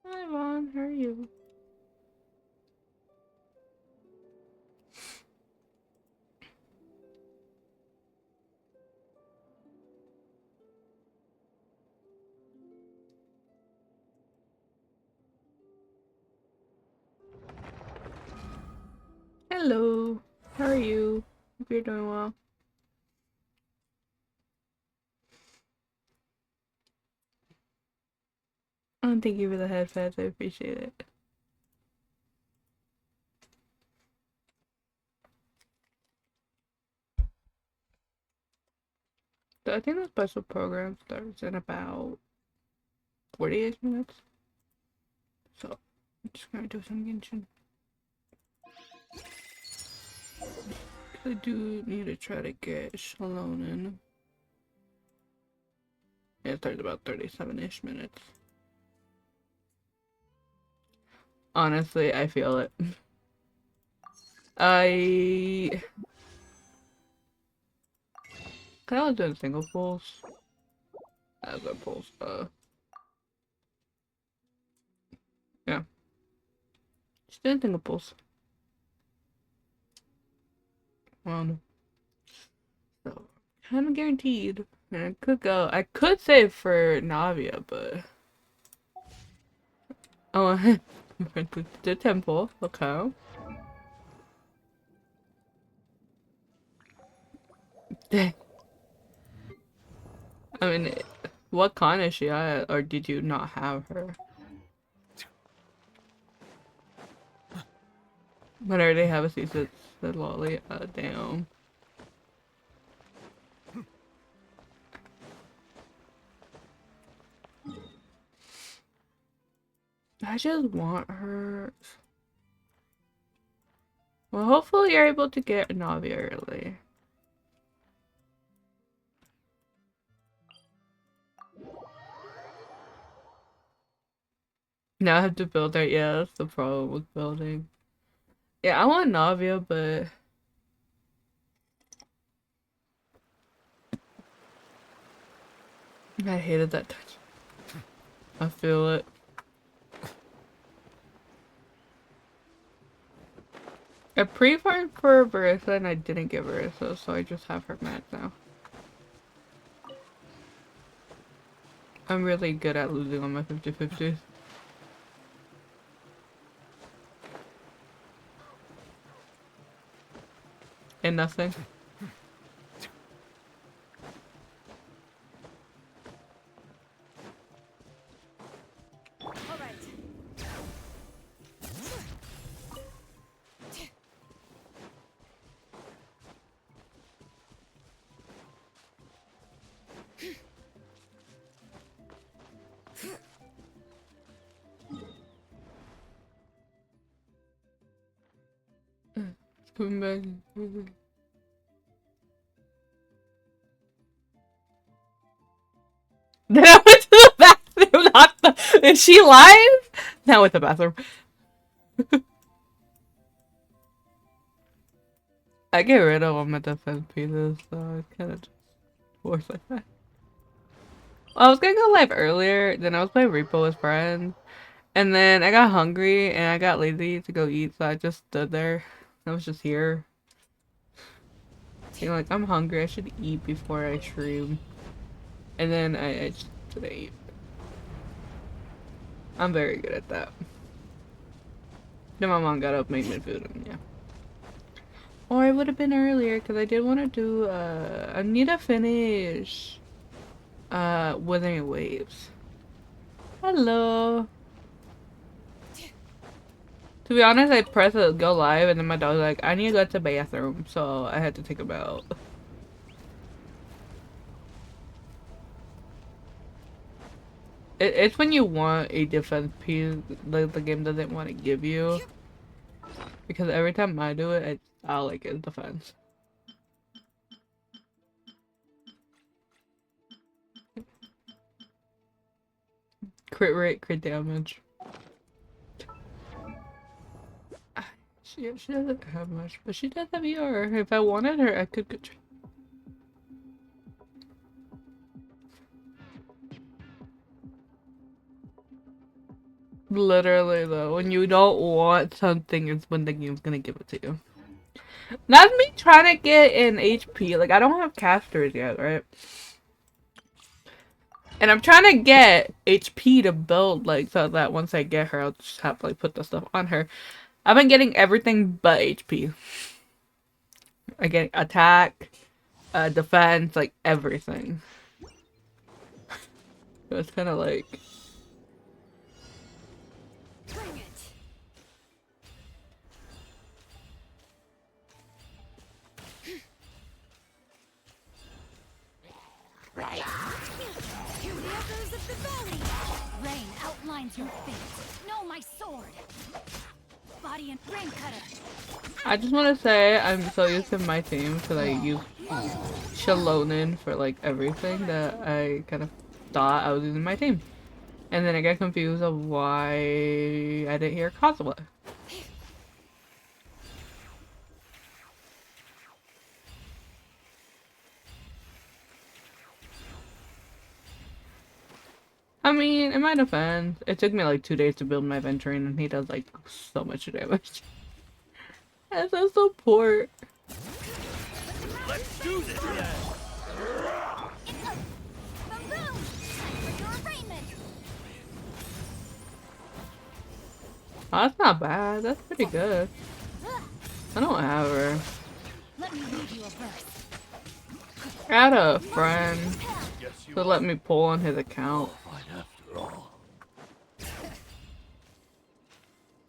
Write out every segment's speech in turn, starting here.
Hi, Vaughn. How are you? Hello. How are you? Hope you're doing well. Oh, thank you for the headphones. I appreciate it. So I think the special program starts in about 48 minutes. So I'm just gonna do some Genshin. I do need to try to get Shalom in. Yeah, it starts about 37-ish minutes. Honestly, I feel it. I was doing single pulls as a pulse. Yeah, just doing single pulls. Well, so kind of guaranteed. And I could go. I could save for Navia, but oh, the temple. Okay. I mean, what con is she at, or did you not have her? But I already have a season. The lolly. Damn. I just want her. Well, hopefully you're able to get Navia early. Now I have to build her. Yeah, that's the problem with building. Yeah, I want Navia, but I hated that touch. I feel it. I pre-farmed for Barissa and I didn't get Barissa, so I just have her max now. I'm really good at losing on my 50-50s. And nothing. It's coming back. Then I went to the bathroom, not the- Is she live? Now with the bathroom. I get rid of all my defense pieces, so it kind of just works like that. Well, I was gonna go live earlier, then I was playing Repo with friends, and then I got hungry and I got lazy to go eat, so I just stood there. I was just here. Being like, I'm hungry, I should eat before I stream. And then I just didn't eat. I'm very good at that. Then my mom got up, made me food, and yeah. Or it would have been earlier, because I did want to do, I need to finish, Wuthering Waves. Hello. To be honest, I pressed go live, and then my dog was like, I need to go to the bathroom, so I had to take him out. It's when you want a defense piece, like the game doesn't want to give you. Because every time I do it, I like it defense. Crit rate, crit damage. She doesn't have much, but she does have ER. If I wanted her, I could get. Literally though, when you don't want something is when the game's gonna give it to you. That's me trying to get an HP. Like, I don't have casters yet, right? And I'm trying to get HP to build, like, so that once I get her, I'll just have to, like, put the stuff on her. I've been getting everything but HP. I get attack, defense, like, everything. So it's kind of like... Bring it. Hear the echoes of the valley. Rain outlines your fate. No, my sword. Body and rain cutter. I just want to say I'm so used to my team because I use Shalonin for, like, everything that I kind of thought I was using my team. And then I get confused of why I didn't hear Kazuha. I mean, in my defense, it took me like 2 days to build my Venturine, and he does like so much damage. As a support. Let's do this then. Oh, that's not bad. That's pretty good. I don't have her. Let me read you a verse. I had a friend who let me pull on his account. After all.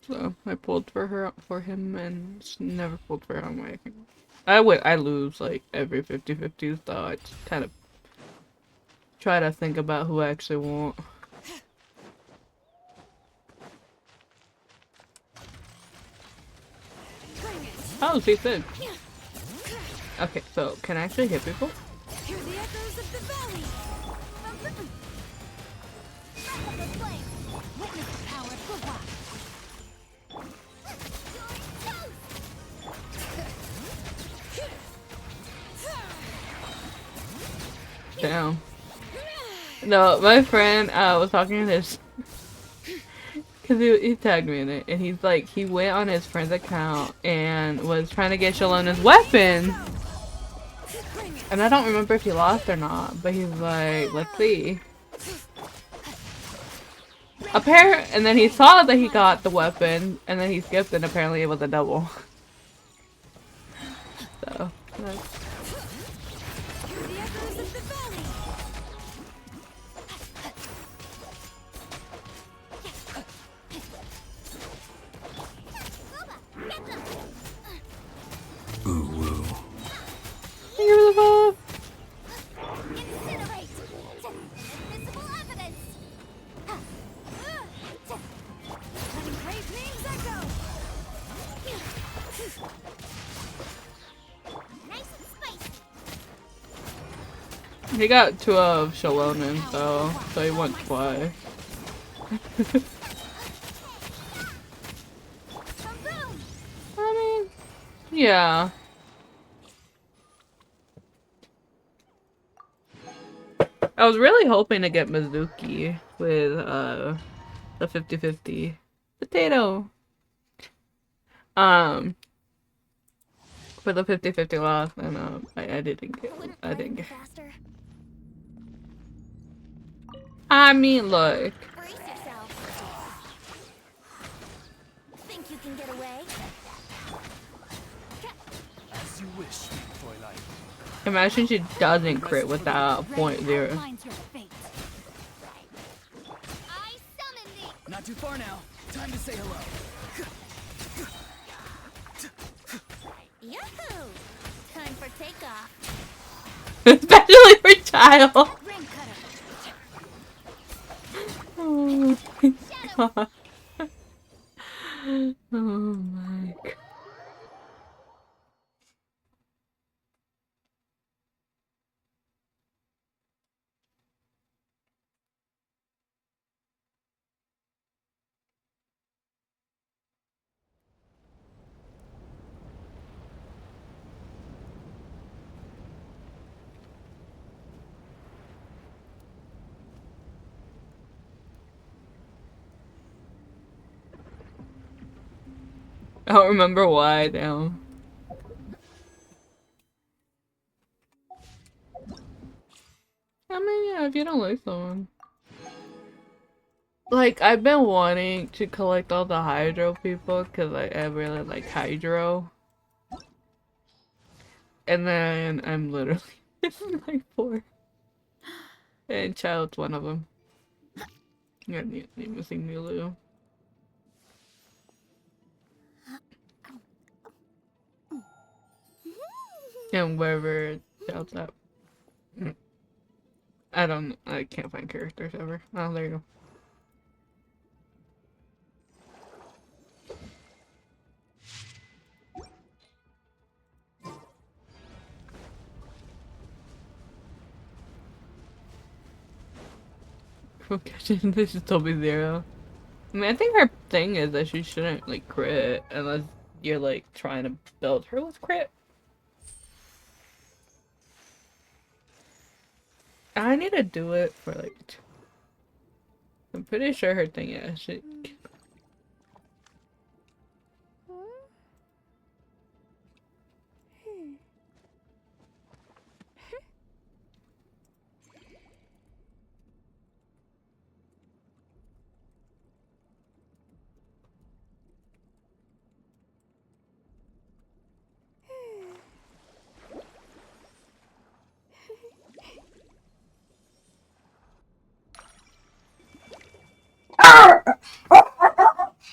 So I pulled for him and never pulled for her on my account. I lose like every 50-50, so I just kind of try to think about who I actually want. Oh, she said. Okay, so can I actually hit people? Hear the echoes of the valley. Breath of the flame. Witness the power of the rock. Damn. No, my friend was talking to this because he tagged me in it, and he's like, he went on his friend's account and was trying to get Shalona's weapon. And I don't remember if he lost or not, but he's like, let's see. And then he saw that he got the weapon, and then he skipped, and apparently it was a double. So, that's... Ooh woo. Thank you for the follow. Incinerate! Invisible evidence! Letting brave names echo! Nice and spicy! He got 2 of Shalonin, so he went twice. I mean, yeah. I was really hoping to get Mizuki with the 50-50 potato. For the 50-50 loss, and I didn't get Faster. I mean, look. Brace yourself. Think you can get away? As you wish, sweet Twilight. Imagine she doesn't crit with that point zero. Outlines your fate. I summon thee. Not too far now. Time to say hello. Yahoo! Time for takeoff. Especially for child. Ring cutter. Oh my god. Oh my god. I don't remember why, damn. I mean, yeah, if you don't like someone. Like, I've been wanting to collect all the Hydro people because I really like Hydro. And then I'm literally missing like 4. And Child's one of them. Yeah, missing Milu. And wherever Child's at. I can't find characters ever. Oh, there you go. From Genshin, this is Toby Zero. I mean, I think her thing is that she shouldn't, like, crit unless you're, like, trying to build her with crit. I need to do it for, like... I'm pretty sure her thing is she...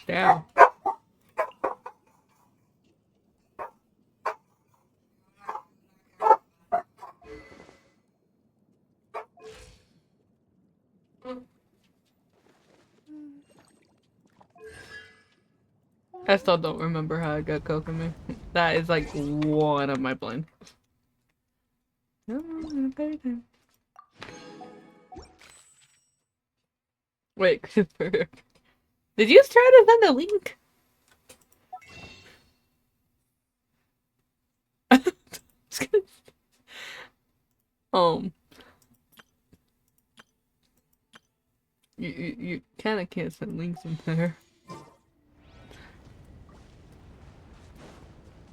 Damn. I still don't remember how I got Kokomi. That is like one of my blinds. Wait, Christopher. Did you try to send a link? um, you kind of can't send links in there.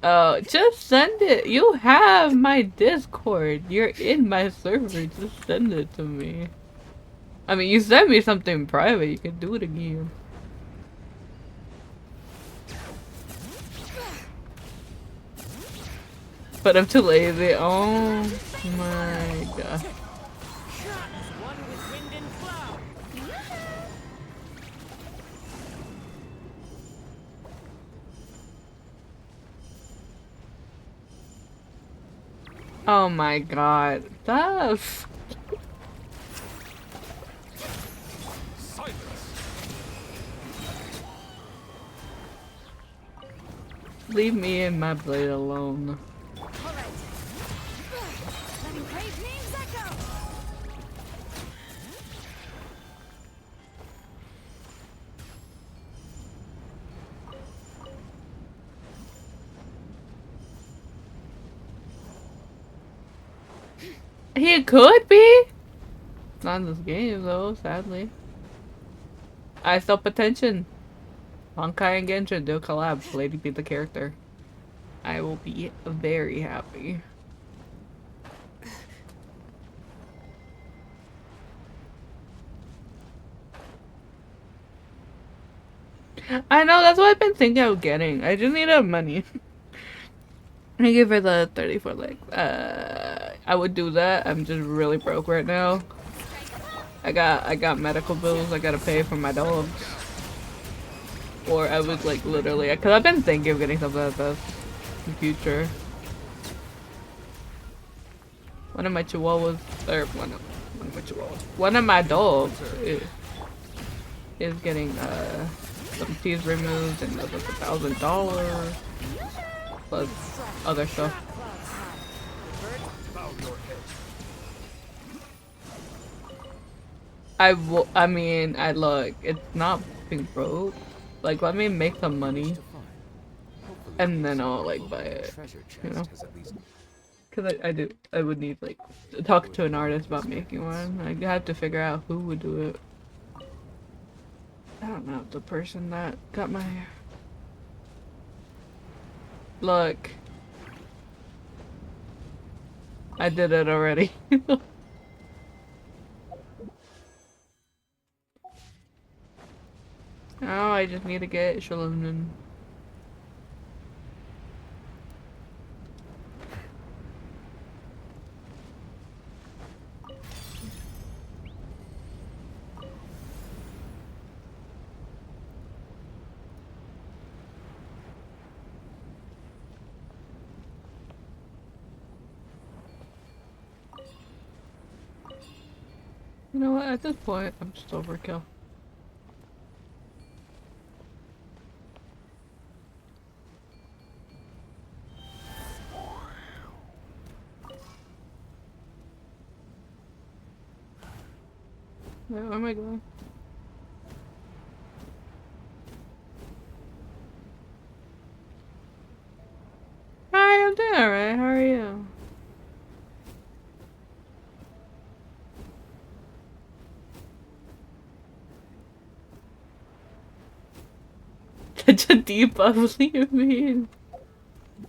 Oh, just send it. You have my Discord. You're in my server. Just send it to me. I mean, you sent me something private. You can do it again. But I'm too lazy. Oh my god. Oh my god. Stuff. Leave me and my blade alone. He could be. Not in this game though, sadly. I still potential. Honkai and Genshin do collab. Lady be the character. I will be very happy. I know, that's what I've been thinking of getting. I just need money. I give her the 34 like I would do that. I'm just really broke right now. I got medical bills I gotta pay for my dogs. Or I would like literally, cause I've been thinking of getting something like this in the future. One of my chihuahuas, or one of my dogs is getting some teeth removed and that was $1,000 plus other stuff. I mean, look, it's not being broke. Like, let me make some money, and then I'll like buy it, you know? Cause I would need like to talk to an artist about making one. I have to figure out who would do it. I don't know, the person that got my Look. I did it already. Oh, I just need to get Shalom. You know what? At this point, I'm just overkill. Where am I going? Hi, I'm doing alright. How are you? Such a debuff, what do you mean?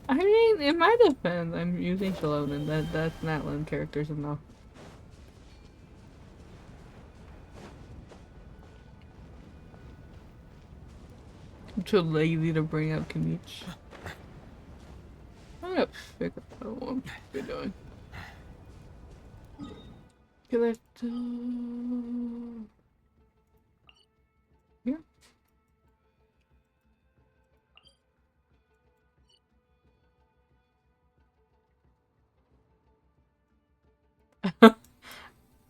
I mean, in my defense, I'm using Shalom and that's not one characters enough. I'm too lazy to bring up Kimich. I'm gonna figure out what I'm be doing. Can I do... Yeah.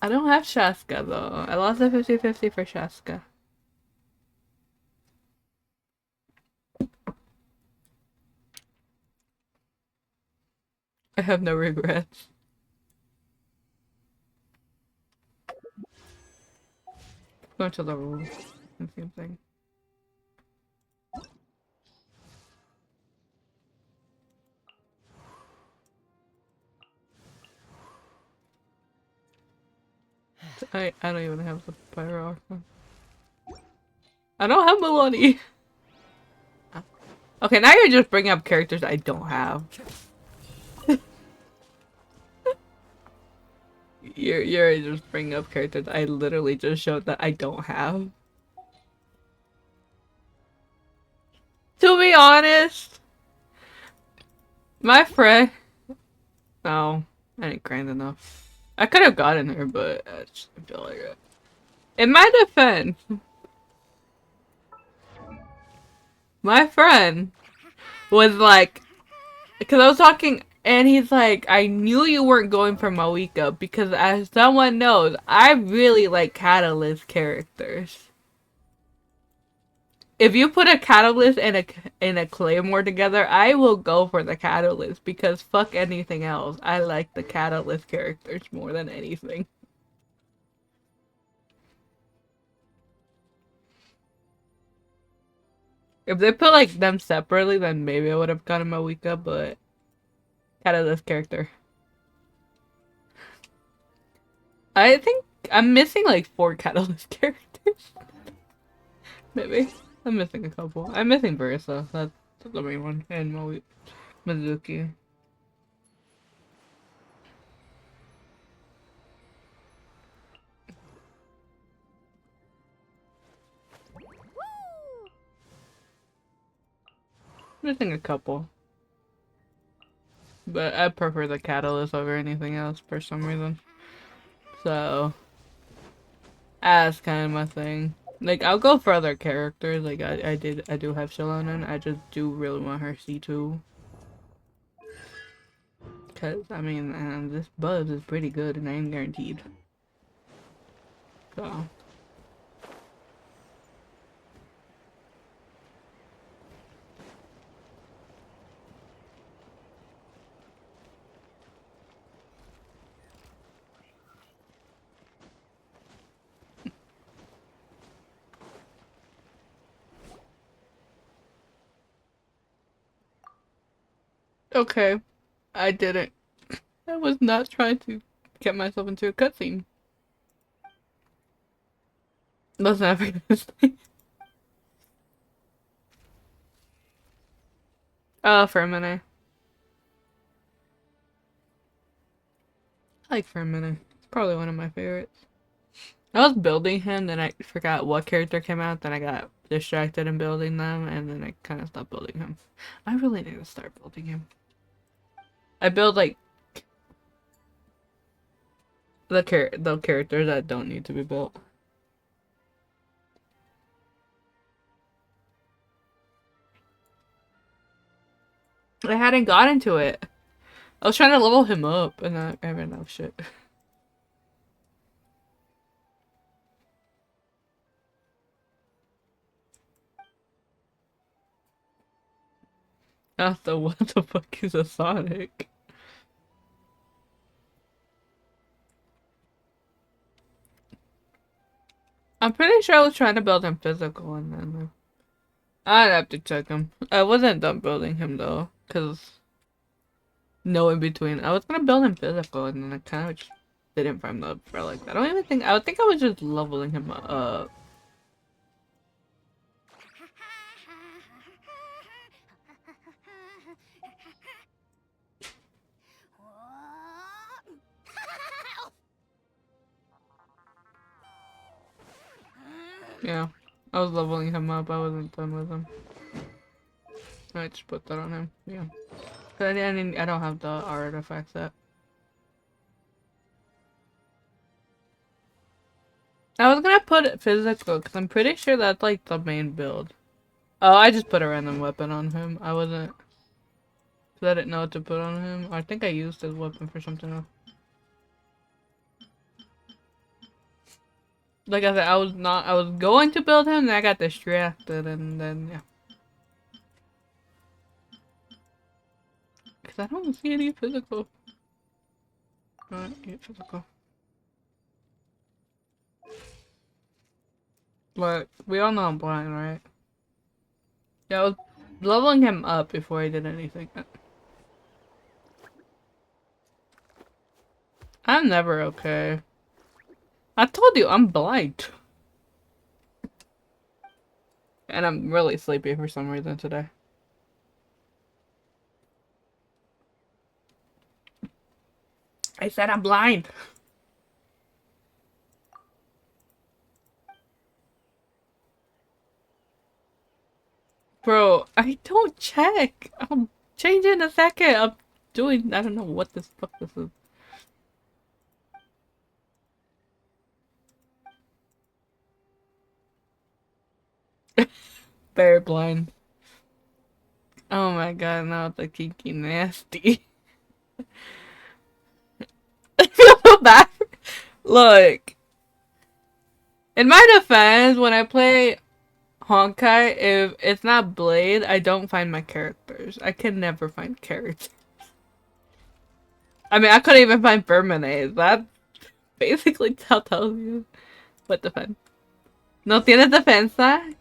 I don't have Shaska though. I lost a 50-50 for Shaska. I have no regrets. Going to the rules. Same thing. I don't even have the pyro armor. I don't have Maloney. Okay, now you're just bringing up characters I don't have. You're just bringing up characters I literally just showed that I don't have. To be honest, my friend. No, I ain't grand enough. I could have gotten her, but I just feel like it. In my defense, my friend was like, because I was talking, and he's like, I knew you weren't going for Mawika because, as someone knows, I really like Catalyst characters. If you put a Catalyst and a Claymore together, I will go for the Catalyst because fuck anything else. I like the Catalyst characters more than anything. If they put like them separately, then maybe I would have gotten Mawika, but Catalyst character. I think I'm missing like 4 Catalyst characters. Maybe. I'm missing a couple. I'm missing Bursa. That's the main one. And Mizuki. Missing a couple. But I prefer the Catalyst over anything else for some reason. So that's kind of my thing. Like I'll go for other characters. Like I do have Shallonen. I just do really want her C2. Cause I mean this Buzz is pretty good and I am guaranteed. So okay. I didn't. I was not trying to get myself into a cutscene. Let's not forget this thing. Fermine. I like Fermine. It's probably one of my favorites. I was building him, then I forgot what character came out, then I got distracted in building them, and then I kind of stopped building him. I really need to start building him. I build, like, the characters that don't need to be built. I hadn't gotten to it. I was trying to level him up, and I ran out of shit. Also, what the fuck is a Sonic? I'm pretty sure I was trying to build him physical, and then I'd have to check him. I wasn't done building him though, cause no in between. I was gonna build him physical, and then I kind of just didn't farm the for like that. I don't even think. I would think I was just leveling him up. Yeah, I was leveling him up. I wasn't done with him. I just put that on him. Yeah, I don't have the artifacts yet. I was gonna put it physical because I'm pretty sure that's like the main build. Oh, I just put a random weapon on him. I wasn't. Cause I didn't know what to put on him. I think I used his weapon for something else. Like I said, I was going to build him, and I got distracted, and then, yeah. Cause I don't see any physical. Alright, get physical. But we all know I'm blind, right? Yeah, I was leveling him up before I did anything. I'm never okay. I told you, I'm blind. And I'm really sleepy for some reason today. I said I'm blind. Bro, I don't check. I'll change in a second. I'm doing, I don't know what this fuck this is. Very blind. Oh my god, now it's a kinky nasty. I feel so bad. Look. In my defense, when I play Honkai, if it's not Blade, I don't find my characters. I can never find characters. I mean, I couldn't even find Verminaze. That basically tells you what defense. ¿No tienes defensa?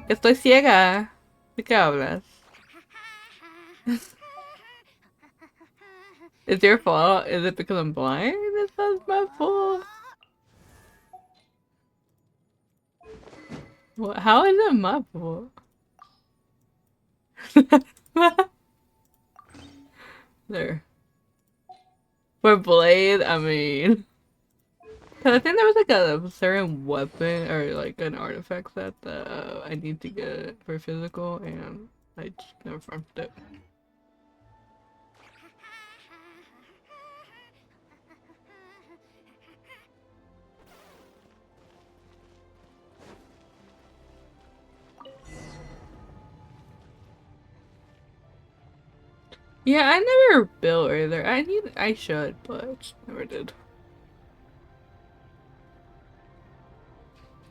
Estoy ciega. ¿De qué hablas? It's your fault? Is it because I'm blind? Is that my fault? What? How is it my fault? There. For Blade, I mean... Cause I think there was like a certain weapon or like an artifact set that I need to get for physical, and I just never farmed it. Yeah, I never built either. I should, but just never did.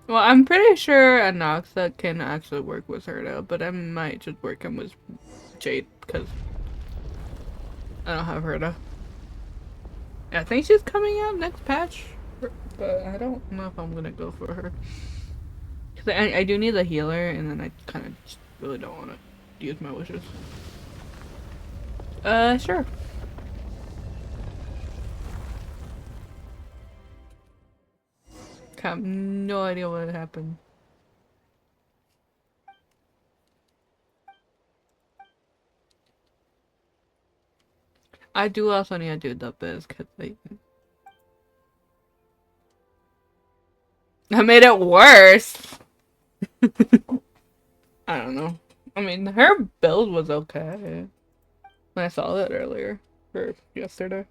Well, I'm pretty sure Anoxa can actually work with her though, but I might just work him with Jade because I don't have her though. I think she's coming out next patch, but I don't know if I'm gonna go for her. Cause I do need a healer, and then I kind of just really don't want to use my wishes. Sure. I have no idea what happened. I do also need to do the biz because I made it worse. I don't know. I mean, her build was okay. I saw that earlier. Or yesterday.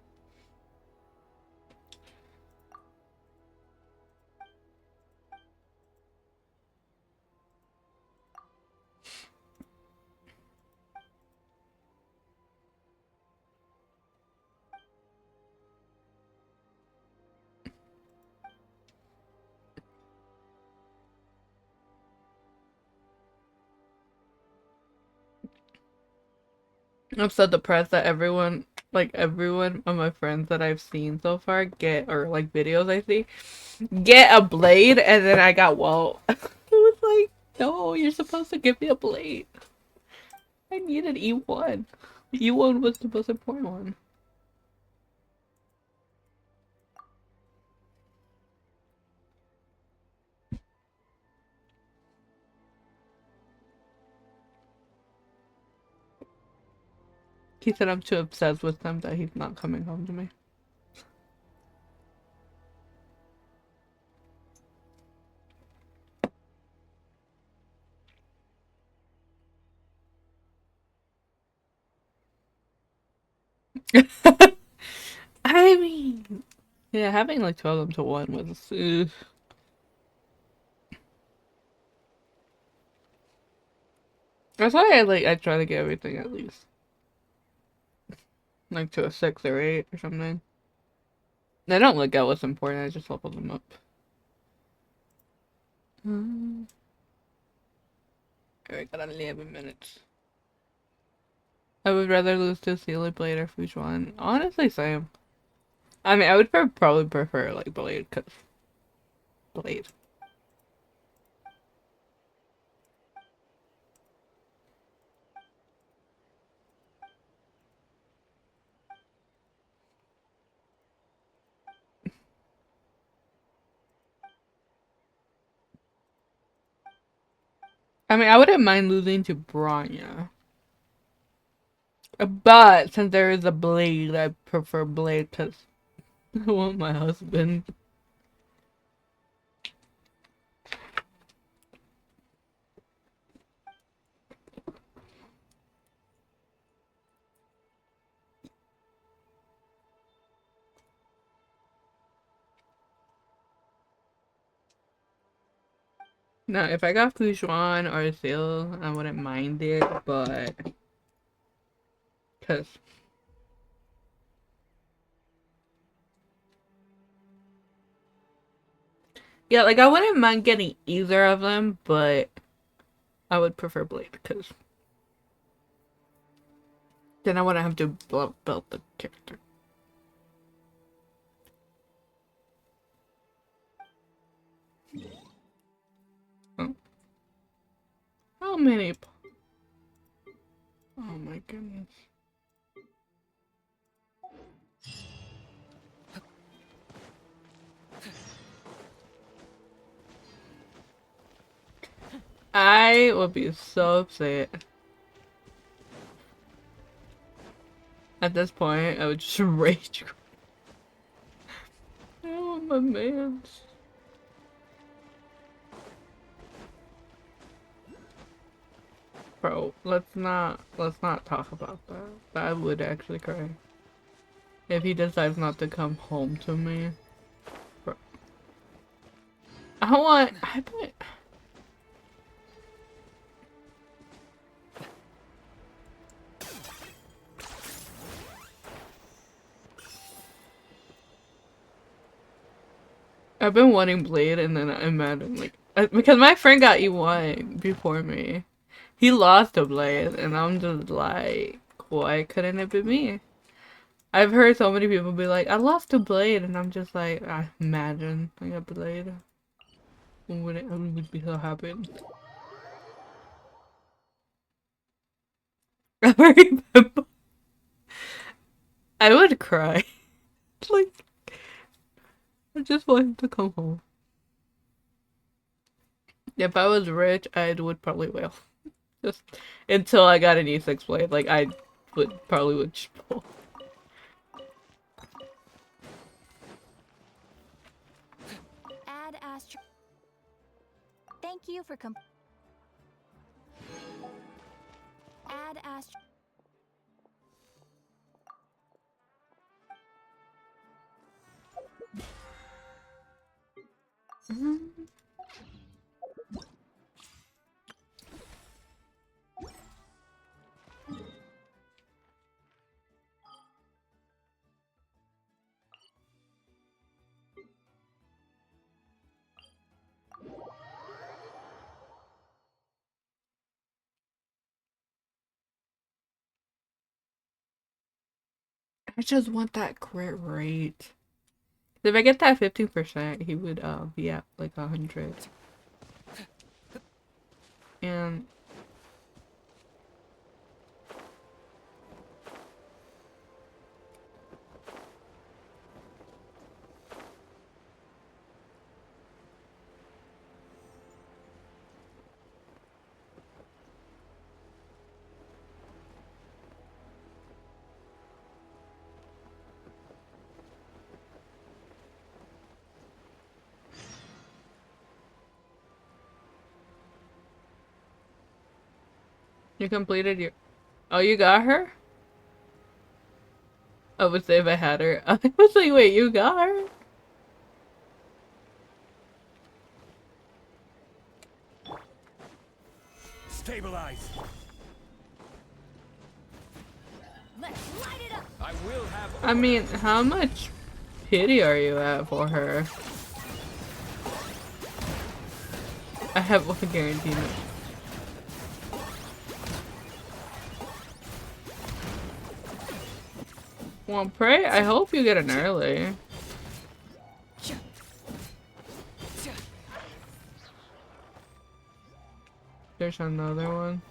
I'm so depressed that everyone of my friends that I've seen so far get, or like videos I see, get a blade, and then I got Walt. It was like, no, you're supposed to give me a blade. I needed E1. E1 was the most important one. He said I'm too obsessed with him that he's not coming home to me. I mean, yeah, having like 12 of them to 1 was. That's why I try to get everything at least. Like to a 6 or 8 or something. I don't look at what's important, I just level them up. Alright, got 11 minutes. I would rather lose to Sealy Blade or Fujuan. Honestly, same. I mean, I would probably prefer like Blade, cause Blade. I mean, I wouldn't mind losing to Bronya. But since there is a Blade, I prefer Blade because I want my husband. Now, if I got Fujuan or Seal, I wouldn't mind it, but because yeah, like I wouldn't mind getting either of them, but I would prefer Blade because then I wouldn't have to build the character. Oh. How many? Oh my goodness. I would be so upset. At this point, I would just rage. I want my mans. Bro, let's not talk about that. I would actually cry. If he decides not to come home to me. Bro. I've been wanting Blade, and then I imagine like because my friend got E1 before me. He lost to Blade, and I'm just like, why couldn't it be me? I've heard so many people be like, I lost to Blade, and I'm just like, I imagine I got Blade. I would be so happy. I remember. I would cry. Like, I just want him to come home. If I was rich, I would probably wail. Just until I got an E6 blade, like I would probably pull. Thank you for add astro. I just want that crit rate. If I get that 15%, he would be at like 100. And you completed your... Oh, you got her? I would say if I had her. I was like, wait, you got her? Stabilize. Let's light it up. I will have I mean, how much pity are you at for her? I have one guarantee. Well, pray. I hope you get an early. There's another one.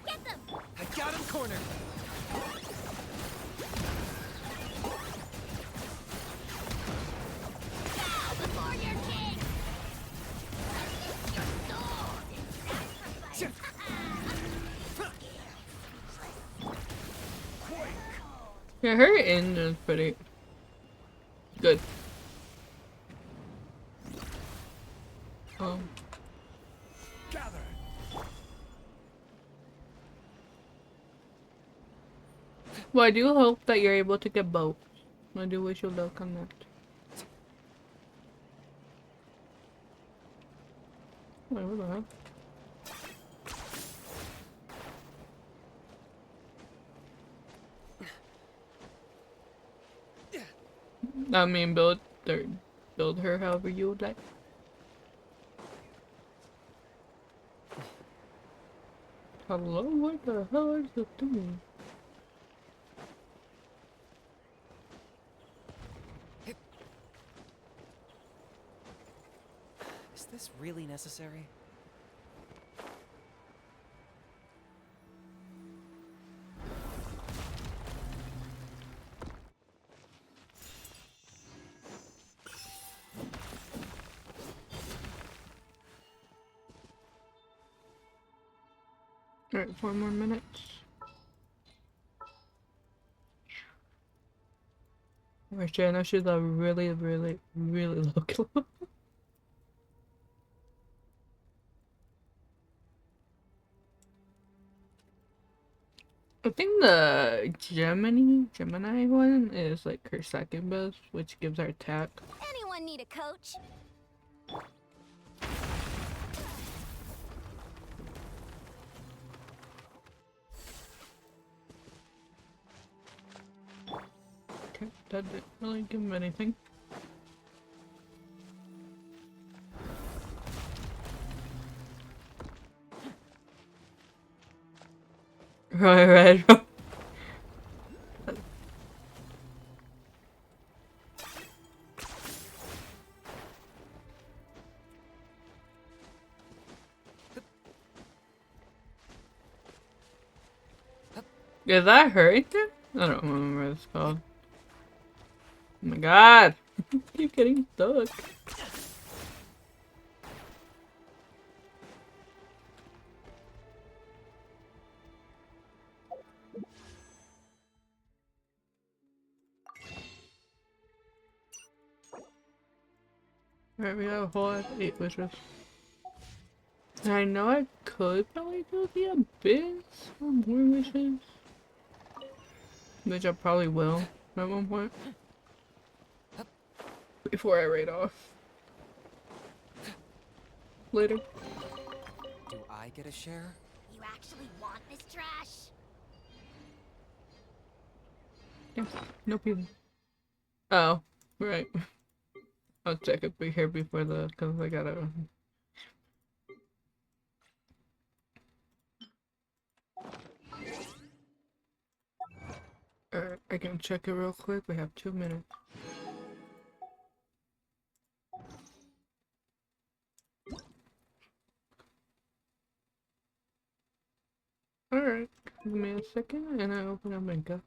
Get them. I got him cornered. Bow before your king. Your sword is sacrifice. Yeah, her end is pretty good. Gather. Well, I do hope that you're able to get both. I do wish you luck on that. Wait, what the heck? I mean, build her however you would like. Hello, what the hell is it doing? Is this really necessary? Alright, 4 more minutes. Actually, I know she's a really, really, really low kill. I think the Gemini one is like her second best, which gives her attack. Anyone need a coach? Okay, that didn't really give him anything. Right. Is that her right there? I don't remember what it's called. Oh my god! I keep getting stuck. Alright, we got a whole 8 wishes. And I know I could probably do the abyss for more wishes. Which I probably will at one point. Before I raid off. Later. Do I get a share? You actually want this trash? Yeah, no people. Oh, right. I'll check it be here before the, cause I gotta. I can check it real quick. We have 2 minutes. Alright, give me a second and I open up Minka.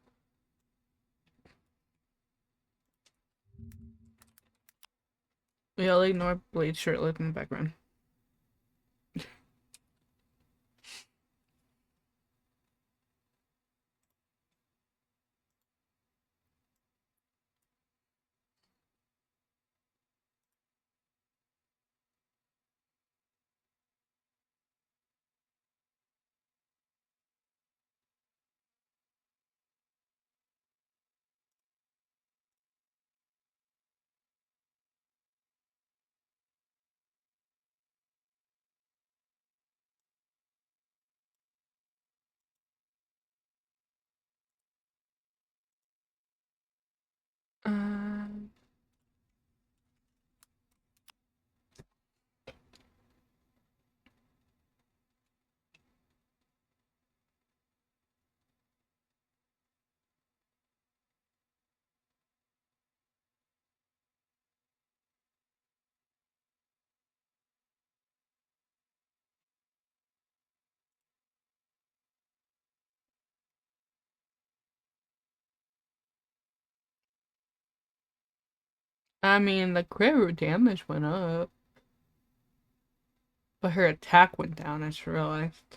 Yeah, I'll ignore Blade shirtless in the background. Um, I mean, the crit damage went up, but her attack went down, I just realized.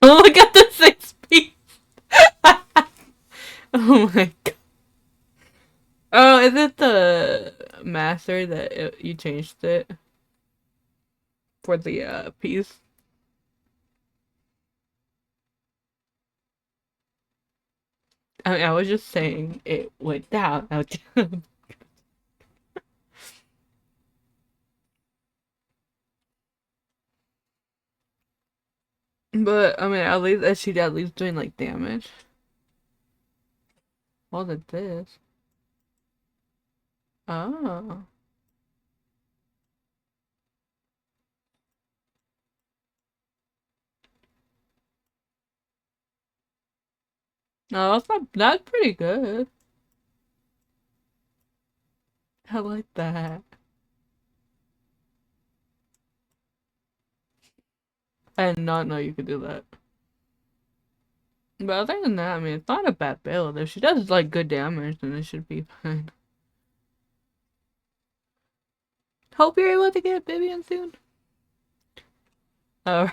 Oh, look at the 6 piece! Oh my god. Oh, is it the master that you changed it? For the piece? I mean, I was just saying it went down. But, I mean, at least, is she at least doing, like, damage? All at this. Oh. No, that's pretty good. I like that. I did not know you could do that. But other than that, I mean, it's not a bad build. If she does, like, good damage, then it should be fine. Hope you're able to get Vivian soon. Oh.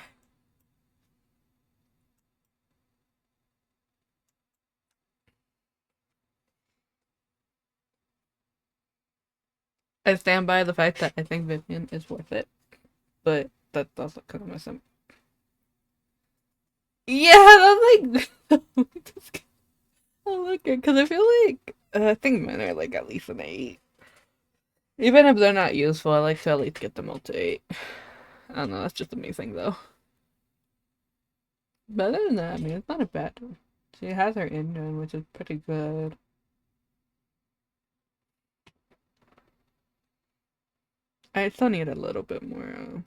I stand by the fact that I think Vivian is worth it. But that's also kind of my sim. Yeah, that's like. I like it because I feel like I think men are like at least an 8. Even if they're not useful, I like to at least get them all to 8. I don't know, that's just a me thing though. But other than that, I mean, it's not a bad one. She has her engine, which is pretty good. I still need a little bit more.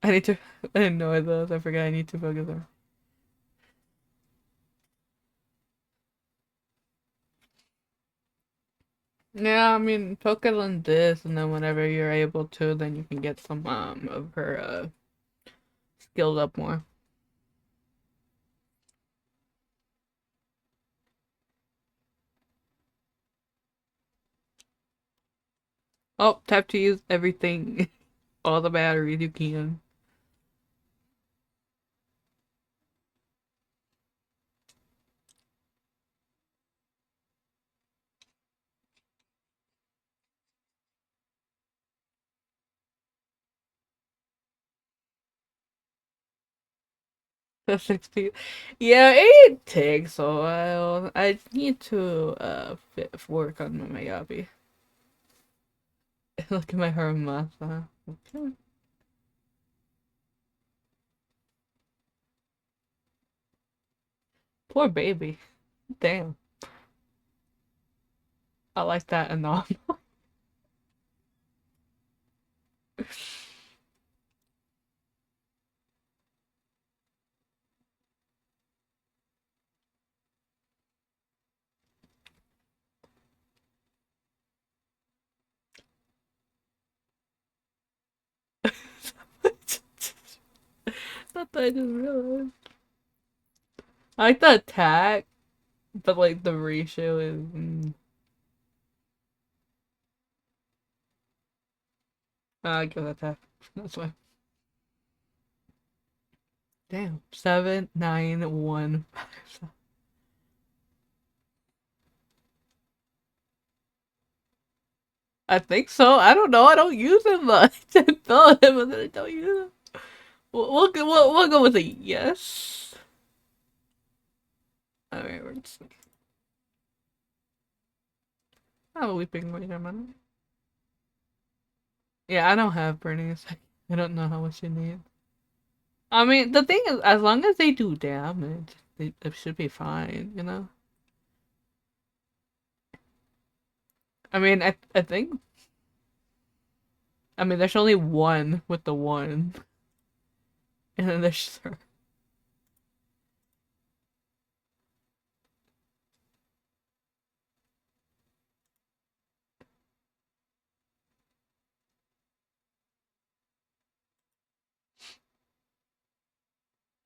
I need to. I didn't know those. I forgot I need to focus on. Yeah, I mean, focus on this, and then whenever you're able to, then you can get some of her skills up more. Oh, tap to use everything. All the batteries you can. The 60. Yeah, it takes a while. I need to work on my hobby. Look at my Haramasa. Okay. Poor baby. Damn. I like that enough. That's what I just realized. I like the attack, but like the ratio is. I give that attack. That's why. Damn. 7, 9, 1, 5. I think so. I don't know. I don't use him much. I build him, but then I don't use him. We'll go with a yes. Alright, we're just. I'm a weeping wait a minute. Yeah, I don't have burning. I don't know how much you need. I mean, the thing is, as long as they do damage, it should be fine, you know? I mean, I think. I mean, there's only one with the one. And then there's.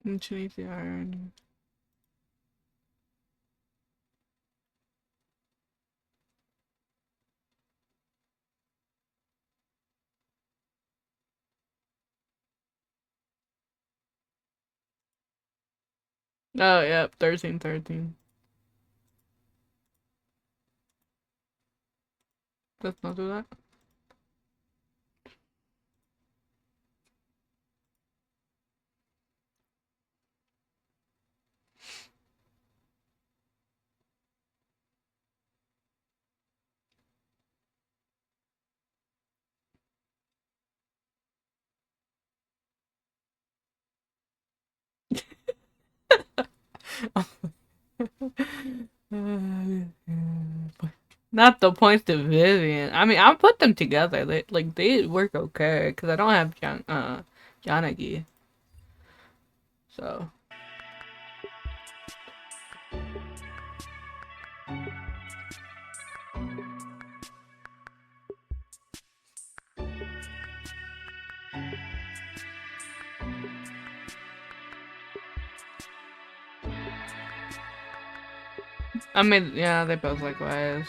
And she needs the iron. Oh, yeah, 13, 13. Let's not do that. Not the points to Vivian. I mean, I'll put them together. They work okay because I don't have Janagi. So I mean, yeah, they both likewise.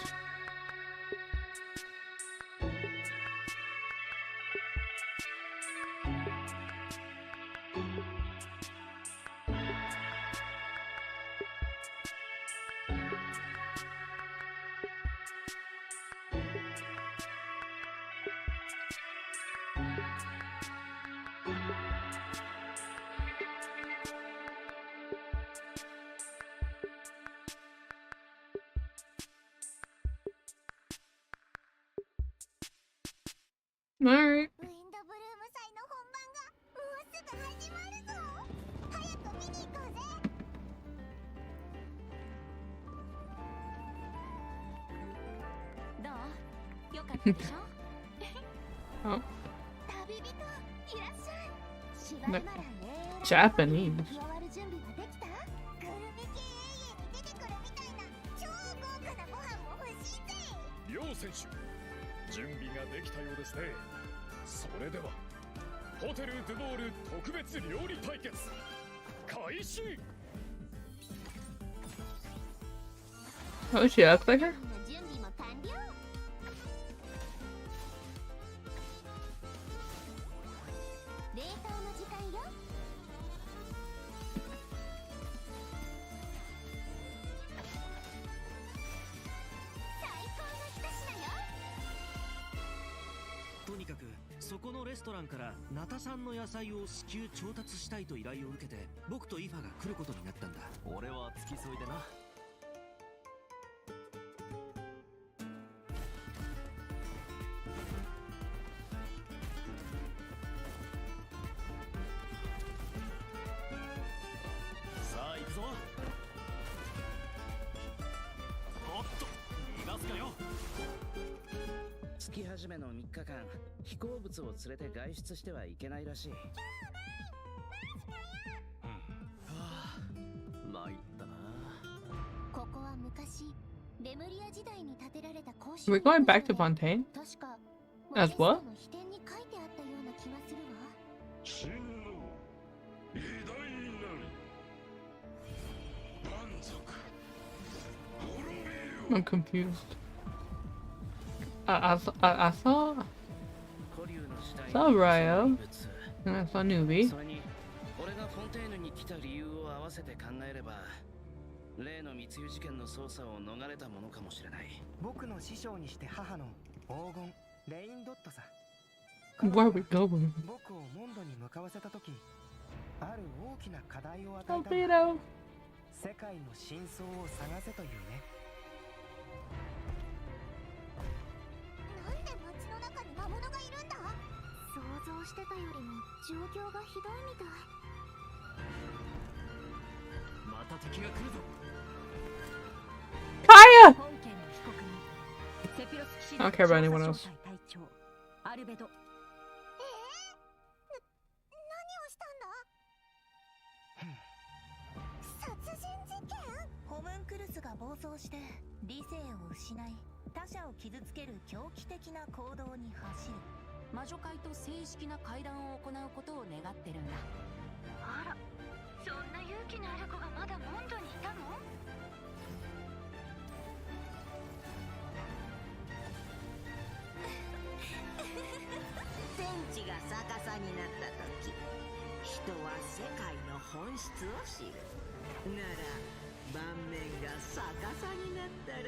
All right. ウィンドブルーム祭の本番がもうすぐ始まるぞ。早く見に行こうぜ。どう？よかったでしょ？ Oh, 旅人、いらっしゃい。芝居ならね。 Japanese. 加わる準備はできた？グルメ系エリアに出てくるみたいな超豪華なご飯も欲しいぜ。両選手準備ができたようですね。それではホテルドゥドール特別料理対決開始。 Oh, she looks like her? 準備も完了。そこのレストランからナタ産の野菜を至急調達したいと依頼を受けて、僕とイファが来ることになったんだ。俺は付き添いでな。さあ行くぞ。おっと逃がすかよ。月始めの3日間、飛行物を連れて外出してはいけないらしい。参ったな。ここは昔レムリア時代に建てられた公衆 We're going back to Fontaine? 確か As what? の秘典に書いてあったような気がするわ。真の偉大なり蛮族滅びよ I'm confused. I saw 古流の時代 saw Ryo の and I saw Newbie. それに俺がフォンテーヌに来た理由を合わせて考えれば、例の密輸事件の捜査を逃れたものかもしれない。僕の師匠にして母の黄金レインドットさ。 Where are we going? 僕をモンドに向かわせた時、ある大きな課題を与えたんだ。 Albedo. 世界の真相を探せというね。なんで街の中に魔物がいるんだ。想像してたよりも状況がひどいみたい。また敵が来るぞ。Kaya! 本件の被告人セピロス騎士 I don't care about anyone else. 隊長アルベド。何をしたんだ。殺人事件。ホムンクルスが暴走して理性を失い他者を傷つける狂気的な行動に走る。魔女会と正式な会談を行うことを願ってるんだ。あら、そんな勇気のある子がまだモンドにいたの。天地が逆さになった時、人は世界の本質を知る。なら盤面が逆さになったら、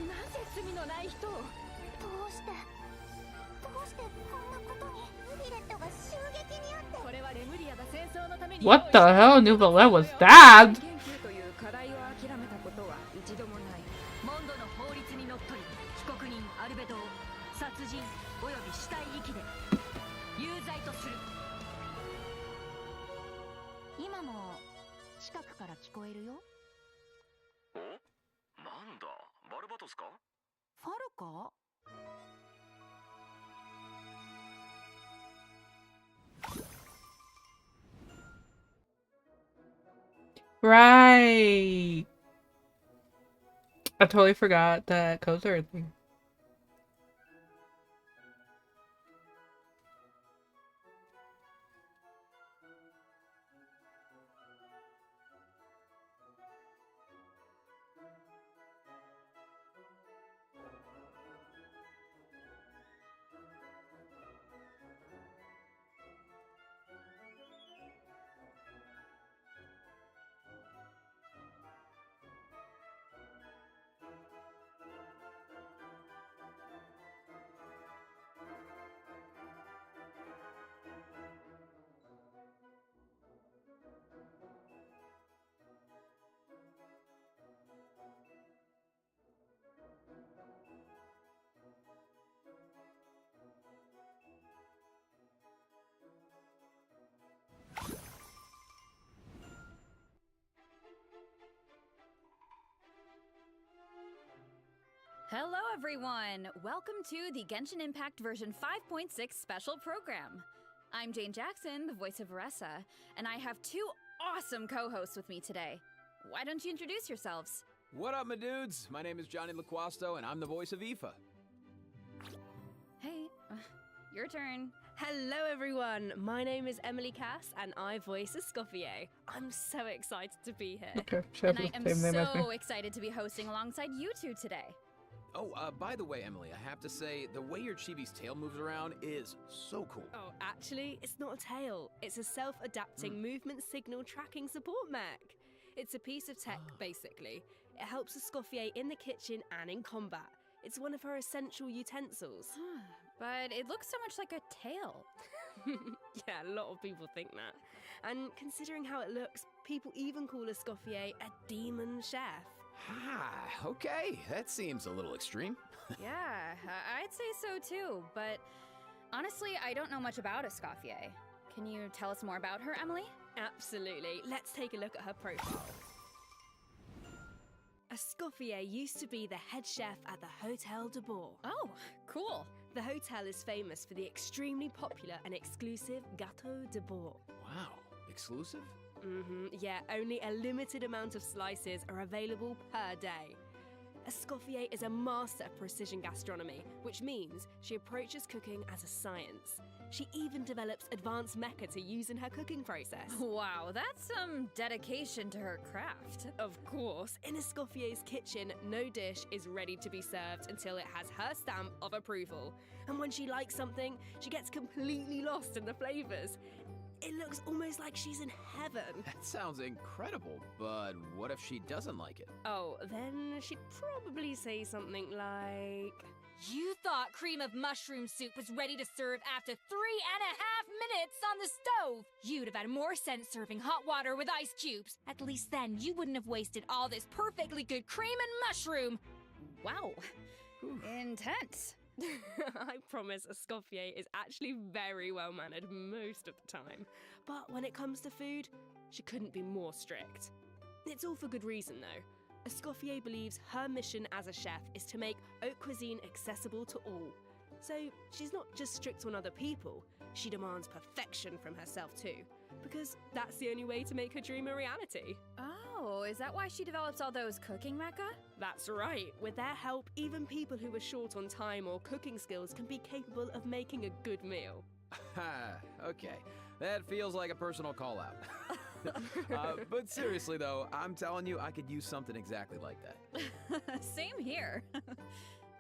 なぜ罪のない人を。どうしてこんなことに。ヴィレットが襲撃にあって。これはレムリアが戦争のために What the hell? Nouvelle was stabbed! 研究という課題を諦めたことは一度もない。モンドの法律にのっとり被告人アルベドを殺人および死体遺棄で有罪とする。今も近くから聞こえるよ。お、なんだ、バルバトスか？ファルか。Right! I totally forgot that codes are a thing. Hello everyone! Welcome to the Genshin Impact version 5.6 special program. I'm Jane Jackson, the voice of Aressa, and I have two awesome co-hosts with me today. Why don't you introduce yourselves? What up, my dudes? My name is Johnny Laquasto, and I'm the voice of Aoife. Hey, your turn. Hello everyone, my name is Emily Cass and I voice Escoffier. I'm so excited to be here. Okay, she And has I the am same name as me. so excited to be hosting alongside you two today. Oh, by the way, Emily, I have to say, the way your chibi's tail moves around is so cool. Oh, actually, it's not a tail. It's a self-adapting movement signal tracking support mech. It's a piece of tech, basically. It helps Escoffier in the kitchen and in combat. It's one of her essential utensils. But it looks so much like a tail. Yeah, a lot of people think that. And considering how it looks, people even call Escoffier a demon chef. Ah, okay. That seems a little extreme. Yeah, I'd say so too, but honestly, I don't know much about Escoffier. Can you tell us more about her, Emily? Absolutely. Let's take a look at her profile. Escoffier used to be the head chef at the Hotel de Bourg. Oh, cool. The hotel is famous for the extremely popular and exclusive Gâteau de Bourg. Wow, exclusive? Yeah, only a limited amount of slices are available per day. Escoffier is a master of precision gastronomy, which means she approaches cooking as a science. She even develops advanced mecha to use in her cooking process. Wow, that's some dedication to her craft. Of course, in Escoffier's kitchen, no dish is ready to be served until it has her stamp of approval. And when she likes something, she gets completely lost in the flavors. It looks almost like she's in heaven. That sounds incredible, but what if she doesn't like it? Oh, then she'd probably say something like... You thought cream of mushroom soup was ready to serve after 3.5 minutes on the stove. You'd have had more sense serving hot water with ice cubes. At least then you wouldn't have wasted all this perfectly good cream and mushroom. Wow. Intense. I promise Escoffier is actually very well mannered most of the time. But when it comes to food, she couldn't be more strict. It's all for good reason though. Escoffier believes her mission as a chef is to make haute cuisine accessible to all. So she's not just strict on other people, she demands perfection from herself too. Because that's the only way to make her dream a reality. Oh, is that why she develops all those cooking mecha? That's right. With their help, even people who are short on time or cooking skills can be capable of making a good meal. Okay, that feels like a personal call-out. But seriously though, I'm telling you, I could use something exactly like that. Same here.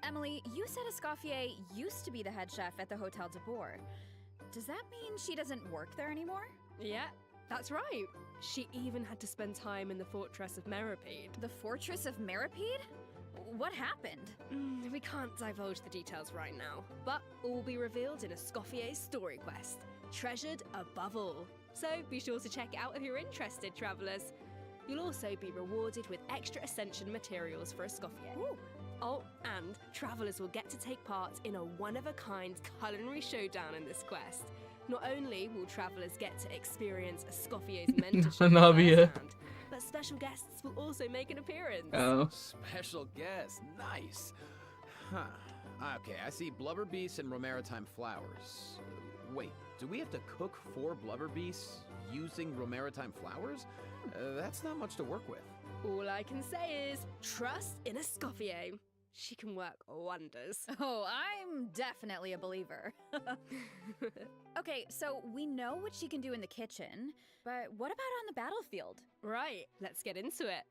Emily, you said Escoffier used to be the head chef at the Hotel de Bourg. Does that mean she doesn't work there anymore? Yeah, that's right. She even had to spend time in the Fortress of Meripede. The Fortress of Meripede? What happened? We can't divulge the details right now, but all will be revealed in Escoffier's story quest, treasured above all. So be sure to check it out if you're interested, travellers. You'll also be rewarded with extra Ascension materials for Escoffier. Ooh. Oh, and travellers will get to take part in a one-of-a-kind culinary showdown in this quest. Not only will travellers get to experience Escoffier's mentorship firsthand, but special guests will also make an appearance. Oh. Special guest, nice. Huh. Okay, I see blubber beasts and romaritime flowers. Wait, do we have to cook 4 blubber beasts using romaritime flowers? That's not much to work with. All I can say is, trust in Escoffier. She can work wonders. Oh, I'm definitely a believer. Okay, so we know what she can do in the kitchen, but what about on the battlefield? Right, let's get into it.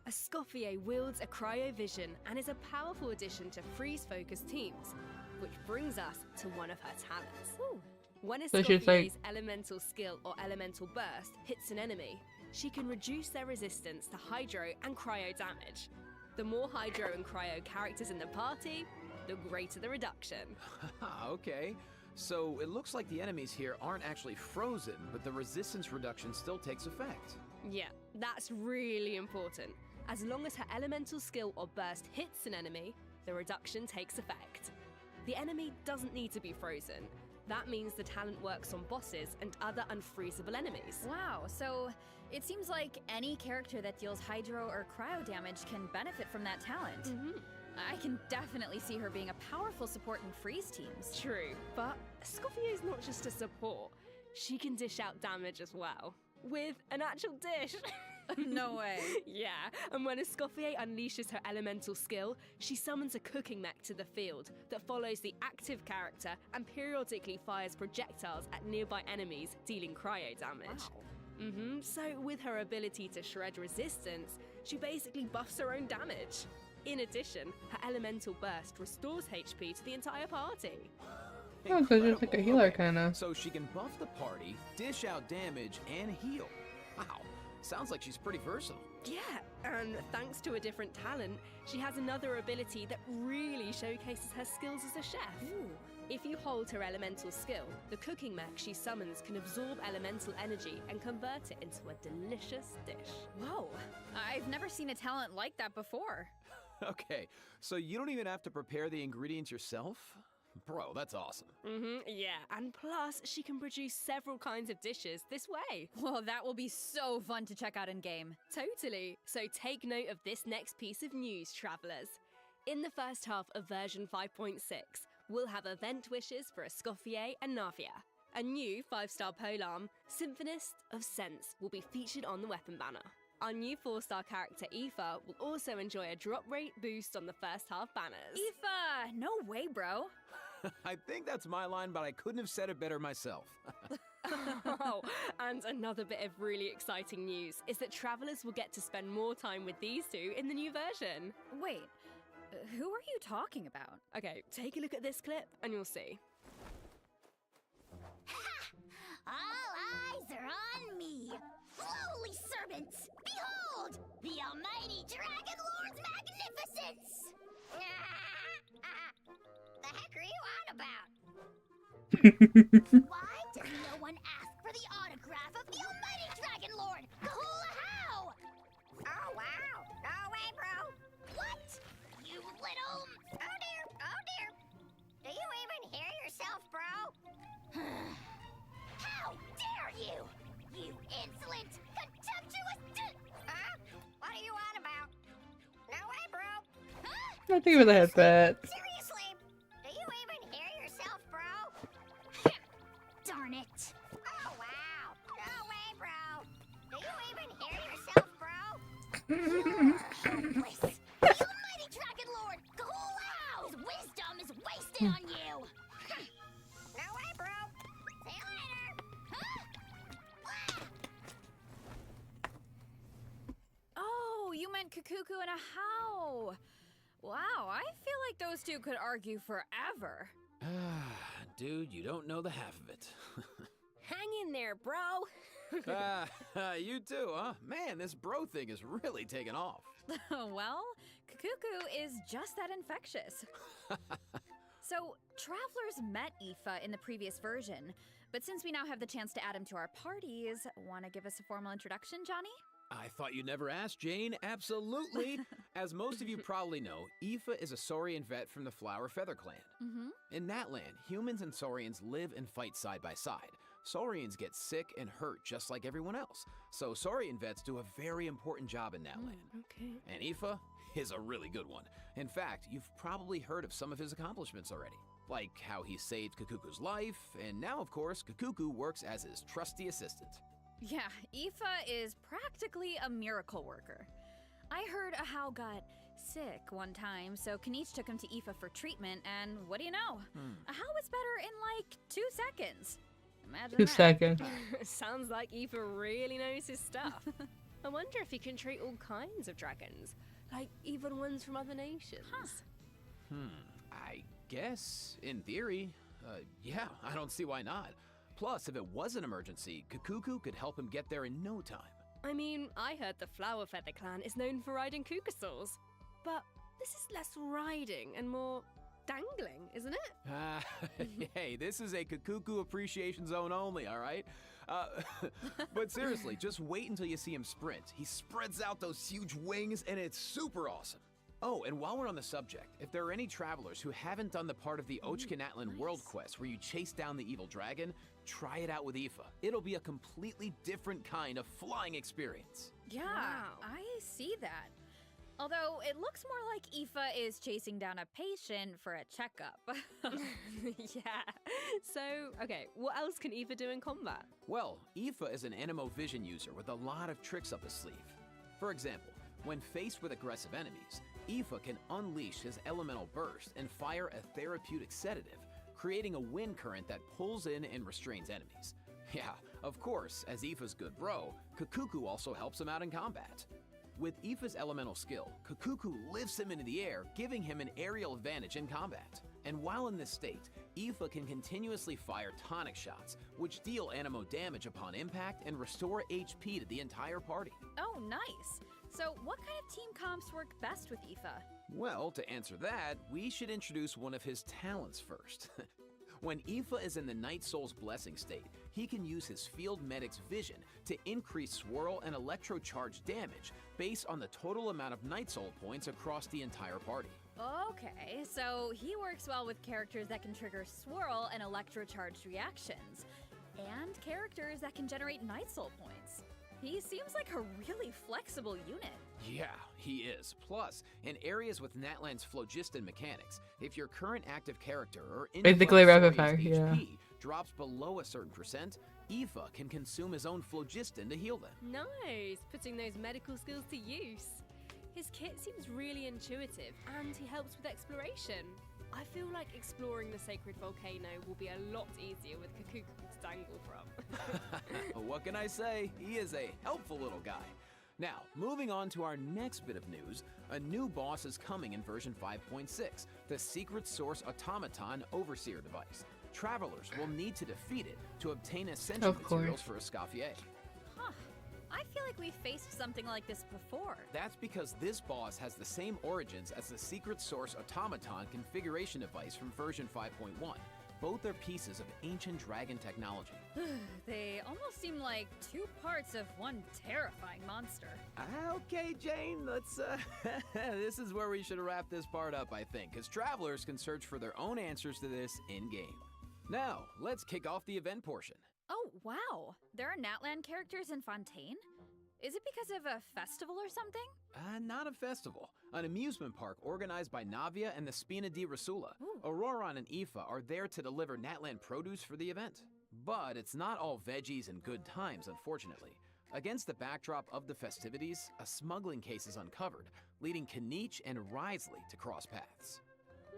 Escoffier wields a cryovision and is a powerful addition to freeze-focused teams, which brings us to one of her talents. Ooh. When So she's like- Escoffier's elemental skill or elemental burst hits an enemy, she can reduce their resistance to hydro and cryo damage. The more hydro and cryo characters in the party, the greater the reduction. Okay, so it looks like the enemies here aren't actually frozen, but the resistance reduction still takes effect. Yeah, that's really important. As long as her elemental skill or burst hits an enemy, the reduction takes effect. The enemy doesn't need to be frozen. That means the talent works on bosses and other unfreezable enemies. Wow, so it seems like any character that deals hydro or cryo damage can benefit from that talent. I can definitely see her being a powerful support in freeze teams. True, but Escoffier's not just a support. She can dish out damage as well. With an actual dish. No way. Yeah, and when Escoffier unleashes her elemental skill, she summons a cooking mech to the field that follows the active character and periodically fires projectiles at nearby enemies, dealing cryo damage. Wow. So with her ability to shred resistance, she basically buffs her own damage. In addition, her elemental burst restores HP to the entire party. Oh, so just like a healer Okay, kind of. So she can buff the party, dish out damage, and heal. Wow, sounds like she's pretty versatile. Yeah, and thanks to a different talent, she has another ability that really showcases her skills as a chef. Ooh. If you hold her elemental skill, the cooking mech she summons can absorb elemental energy and convert it into a delicious dish. Whoa, I've never seen a talent like that before. Okay, so you don't even have to prepare the ingredients yourself? Bro, that's awesome. Yeah, and plus, she can produce several kinds of dishes this way. Well, that will be so fun to check out in game. Totally. So take note of this next piece of news, travelers. In the first half of version 5.6, we'll have event wishes for Escoffier and Navia. A new 5-star polearm, Symphonist of Sense, will be featured on the weapon banner. Our new 4-star character, Aoife, will also enjoy a drop rate boost on the first half banners. Aoife! No way, bro. I think that's my line, but I couldn't have said it better myself. Oh, and another bit of really exciting news is that travelers will get to spend more time with these two in the new version. Wait, who are you talking about? Okay, take a look at this clip and you'll see. All eyes are on me. Lowly servants, behold, the almighty Dragon Lord's magnificence! The heck are you on about? Why does no one ask for the autograph of the almighty Dragon Lord? Kahula how? Oh wow, no way, bro. What? You little... Oh dear, oh dear. Do you even hear yourself, bro? How dare you! You insolent, contemptuous what are you on about? No way, bro. I think with a headset. Seriously? Do you even hear yourself, bro? Darn it. Oh, wow. No way, bro. Do you even hear yourself, bro? You're helpless. The almighty Dragon Lord, Kahulao's wisdom is wasted on you. No way, bro. See you later. Oh, you meant Kukuku and a how. Wow, I feel like those two could argue forever. Dude, you don't know the half of it. Hang in there, bro. You too, huh? Man, this bro thing is really taking off. Well, Kukuku is just that infectious. So, travelers met Aoife in the previous version, but since we now have the chance to add him to our parties, want to give us a formal introduction, Johnny? I thought you'd never ask, Jane. Absolutely. As most of you probably know, Aoife is a Saurian vet from the Flower Feather clan. In that land, humans and Saurians live and fight side by side. Saurians get sick and hurt just like everyone else, so Saurian vets do a very important job in that land. Okay. And Aoife is a really good one. In fact, you've probably heard of some of his accomplishments already, like how he saved Kukuku's life, and now, of course, Kukuku works as his trusty assistant. Yeah, Aoife is practically a miracle worker. I heard a how got sick one time, so Kaniche took him to Aoife for treatment, and what do you know? A how was better in like 2 seconds. Imagine 2 that. seconds. Sounds like Aoife really knows his stuff. I wonder if he can treat all kinds of dragons, like even ones from other nations. I guess, in theory, yeah, I don't see why not. Plus, if it was an emergency, Kukuku could help him get there in no time. I mean, I heard the Flower Feather clan is known for riding Kukasaurs, but this is less riding and more dangling, isn't it? Hey, this is a Kukuku appreciation zone only, all right? But seriously, just wait until you see him sprint. He spreads out those huge wings, and it's super awesome. Oh, and while we're on the subject, if there are any travelers who haven't done the part of the Ochkanatlan World Quest where you chase down the evil dragon, try it out with Aoife. It'll be a completely different kind of flying experience. Yeah, Wow. I see that. Although it looks more like Aoife is chasing down a patient for a checkup. Yeah. So, okay, what else can Aoife do in combat? Well, Aoife is an Animo Vision user with a lot of tricks up his sleeve. For example, when faced with aggressive enemies, Aoife can unleash his elemental burst and fire a therapeutic sedative, creating a wind current that pulls in and restrains enemies. Yeah, of course, as Aoife's good bro, Kukuku also helps him out in combat. With Aoife's elemental skill, Kukuku lifts him into the air, giving him an aerial advantage in combat. And while in this state, Aoife can continuously fire tonic shots, which deal animo damage upon impact and restore HP to the entire party. Oh, nice. So, what kind of team comps work best with Aoife? Well, to answer that, we should introduce one of his talents first. When Aoife is in the Night Soul's Blessing state, he can use his Field Medic's vision to increase swirl and electrocharge damage based on the total amount of Night Soul points across the entire party. Okay, so he works well with characters that can trigger swirl and electrocharged reactions, and characters that can generate Night Soul points. He seems like a really flexible unit. Yeah, he is. Plus, in areas with Natlan's phlogiston mechanics, if your current active character or Basically rapid fire, HP yeah. drops below a certain percent, Aoife can consume his own phlogiston to heal them. Nice, putting those medical skills to use. His kit seems really intuitive, and he helps with exploration. I feel like exploring the sacred volcano will be a lot easier with Kakuku to dangle from. What can I say? He is a helpful little guy. Now, moving on to our next bit of news, a new boss is coming in version 5.6, the Secret Source Automaton Overseer device. Travelers will need to defeat it to obtain ascension materials for Escoffier. Huh. I feel like we've faced something like this before. That's because this boss has the same origins as the Secret Source Automaton configuration device from version 5.1. Both are pieces of ancient dragon technology. They almost seem like two parts of one terrifying monster. Okay, Jane, let's, this is where we should wrap this part up, I think, because travelers can search for their own answers to this in-game. Now, let's kick off the event portion. Oh, wow. There are Natlan characters in Fontaine? Is it because of a festival or something? Not a festival. An amusement park organized by Navia and the Spina di Rasula. Auroron and Aoife are there to deliver Natlan produce for the event. But it's not all veggies and good times, unfortunately. Against the backdrop of the festivities, a smuggling case is uncovered, leading Kanich and Risley to cross paths.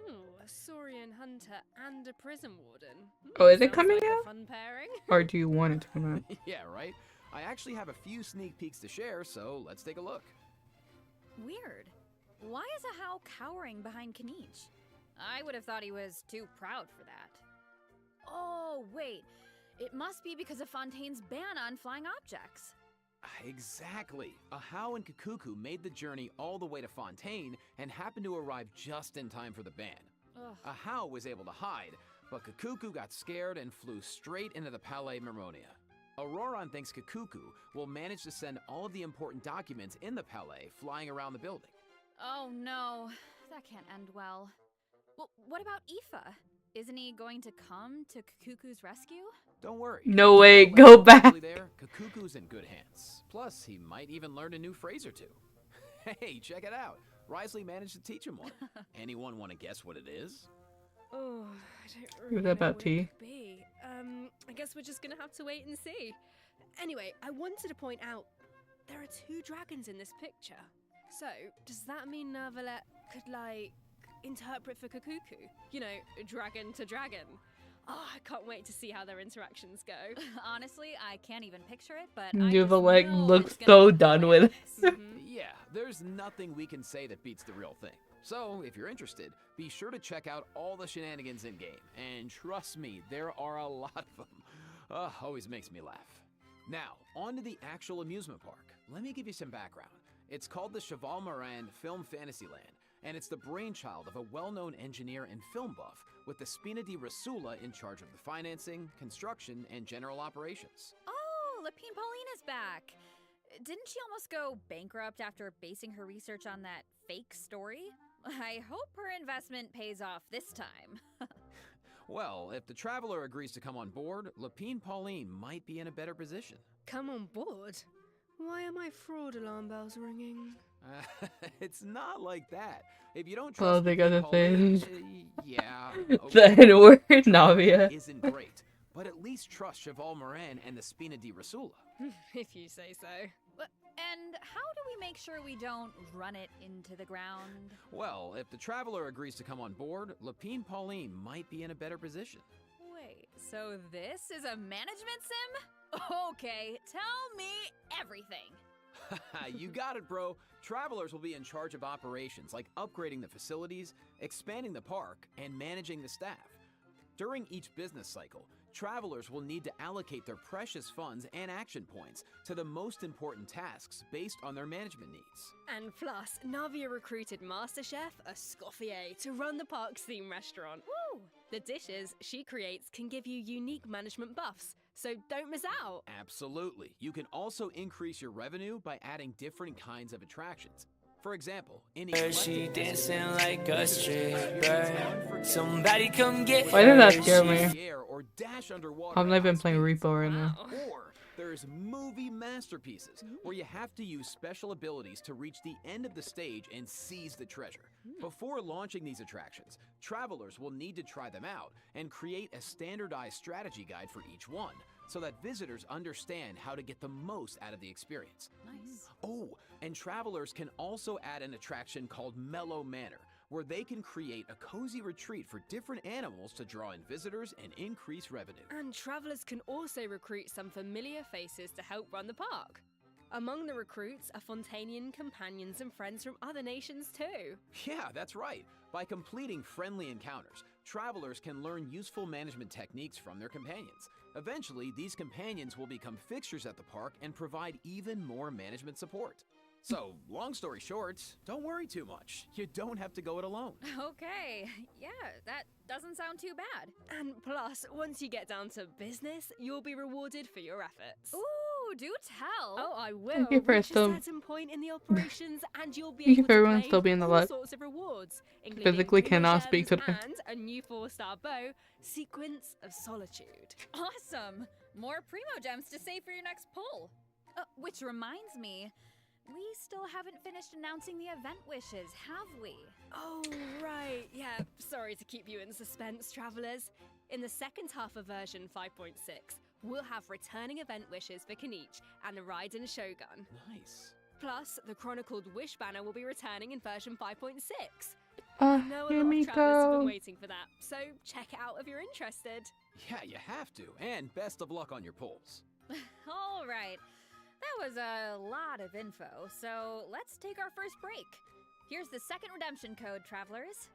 A Saurian hunter and a prison warden. Oh, is it Sounds coming like a out? fun pairing. Or do you want it to come out? Yeah, right? I actually have a few sneak peeks to share, so let's take a look. Weird. Why is Ahau cowering behind Kanich? I would have thought he was too proud for that. Oh, wait. It must be because of Fontaine's ban on flying objects. Exactly. Ahau and Kakuku made the journey all the way to Fontaine and happened to arrive just in time for the ban. Ahau was able to hide, but Kakuku got scared and flew straight into the Palais Mermonia. Auroron thinks Kakuku will manage to send all of the important documents in the Palais flying around the building. Oh no, that can't end well. Well, what about Aoife? Isn't he going to come to Kakuku's rescue? Don't worry. No way, go back. There, Kakuku's in good hands. Plus, he might even learn a new phrase or two. Hey, check it out. Risley managed to teach him one. Anyone want to guess what it is? Oh, I don't Was really that know about what tea? it could be. I guess we're just gonna have to wait and see. Anyway, I wanted to point out there are two dragons in this picture. So, does that mean Nervalet could, like, interpret for Kakuku? You know, dragon to dragon. Oh, I can't wait to see how their interactions go. Honestly, I can't even picture it, but Nuva looks so done with it. Yeah, there's nothing we can say that beats the real thing. So, if you're interested, be sure to check out all the shenanigans in-game. And trust me, there are a lot of them. Always makes me laugh. Now, on to the actual amusement park. Let me give you some background. It's called the Cheval Moran Film Fantasyland, and it's the brainchild of a well-known engineer and film buff with the Spina di Rasula in charge of the financing, construction, and general operations. Oh, Lapine Pauline is back. Didn't she almost go bankrupt after basing her research on that fake story? I hope her investment pays off this time. Well, if the Traveler agrees to come on board, Lapine Pauline might be in a better position. Come on board? Why are my fraud alarm bells ringing? It's not like that. If you don't Well, trust they Lapine gotta Pauline, say yeah, the N-word, Navia. isn't great, but at least trust Cheval Moran and the Spina di Rasula. If you say so. And how do we make sure we don't run it into the ground? Well, if the Traveler agrees to come on board, Lapine Pauline might be in a better position. Wait, so this is a management sim? Okay, tell me everything. You got it, bro. Travelers will be in charge of operations like upgrading the facilities, expanding the park, and managing the staff. During each business cycle, travelers will need to allocate their precious funds and action points to the most important tasks based on their management needs. And plus, Navia recruited Master Chef Escoffier to run the park's theme restaurant. Woo! The dishes she creates can give you unique management buffs, so don't miss out. Absolutely. You can also increase your revenue by adding different kinds of attractions. For example, in she dancing like a stripper. Somebody come get Why did that scare the me? air or dash underwater. I'm not even playing Repo right now. Or there's movie masterpieces where you have to use special abilities to reach the end of the stage and seize the treasure. Before launching these attractions, travelers will need to try them out and create a standardized strategy guide for each one, so that visitors understand how to get the most out of the experience. Nice. Oh, and travelers can also add an attraction called Mellow Manor, where they can create a cozy retreat for different animals to draw in visitors and increase revenue. And travelers can also recruit some familiar faces to help run the park. Among the recruits are Fontanian companions and friends from other nations too. Yeah, that's right. By completing friendly encounters, travelers can learn useful management techniques from their companions. Eventually, these companions will become fixtures at the park and provide even more management support. So, long story short, don't worry too much. You don't have to go it alone. Okay, yeah, that doesn't sound too bad. And plus, once you get down to business, you'll be rewarded for your efforts. Ooh, do tell. Oh, I will. Thank you for Reach still- a certain point in the operations, and you'll be Thank you able for to everyone claim still being the all luck. sorts of rewards, including Physically Primo cannot speak Gems today. and a new 4-star bow, Sequence of Solitude. Awesome! More Primo Gems to save for your next pull. Which reminds me, we still haven't finished announcing the event wishes, have we? Oh, right. Yeah, sorry to keep you in suspense, travelers. In the second half of version 5.6, we'll have returning event wishes for Kanichi and the Raiden Shogun. Nice. Plus, the chronicled wish banner will be returning in version 5.6. I know a here lot we of travelers have go. been waiting for that, so check it out if you're interested. Yeah, you have to. And best of luck on your polls. All right. That was a lot of info, so let's take our first break. Here's the second redemption code, travelers.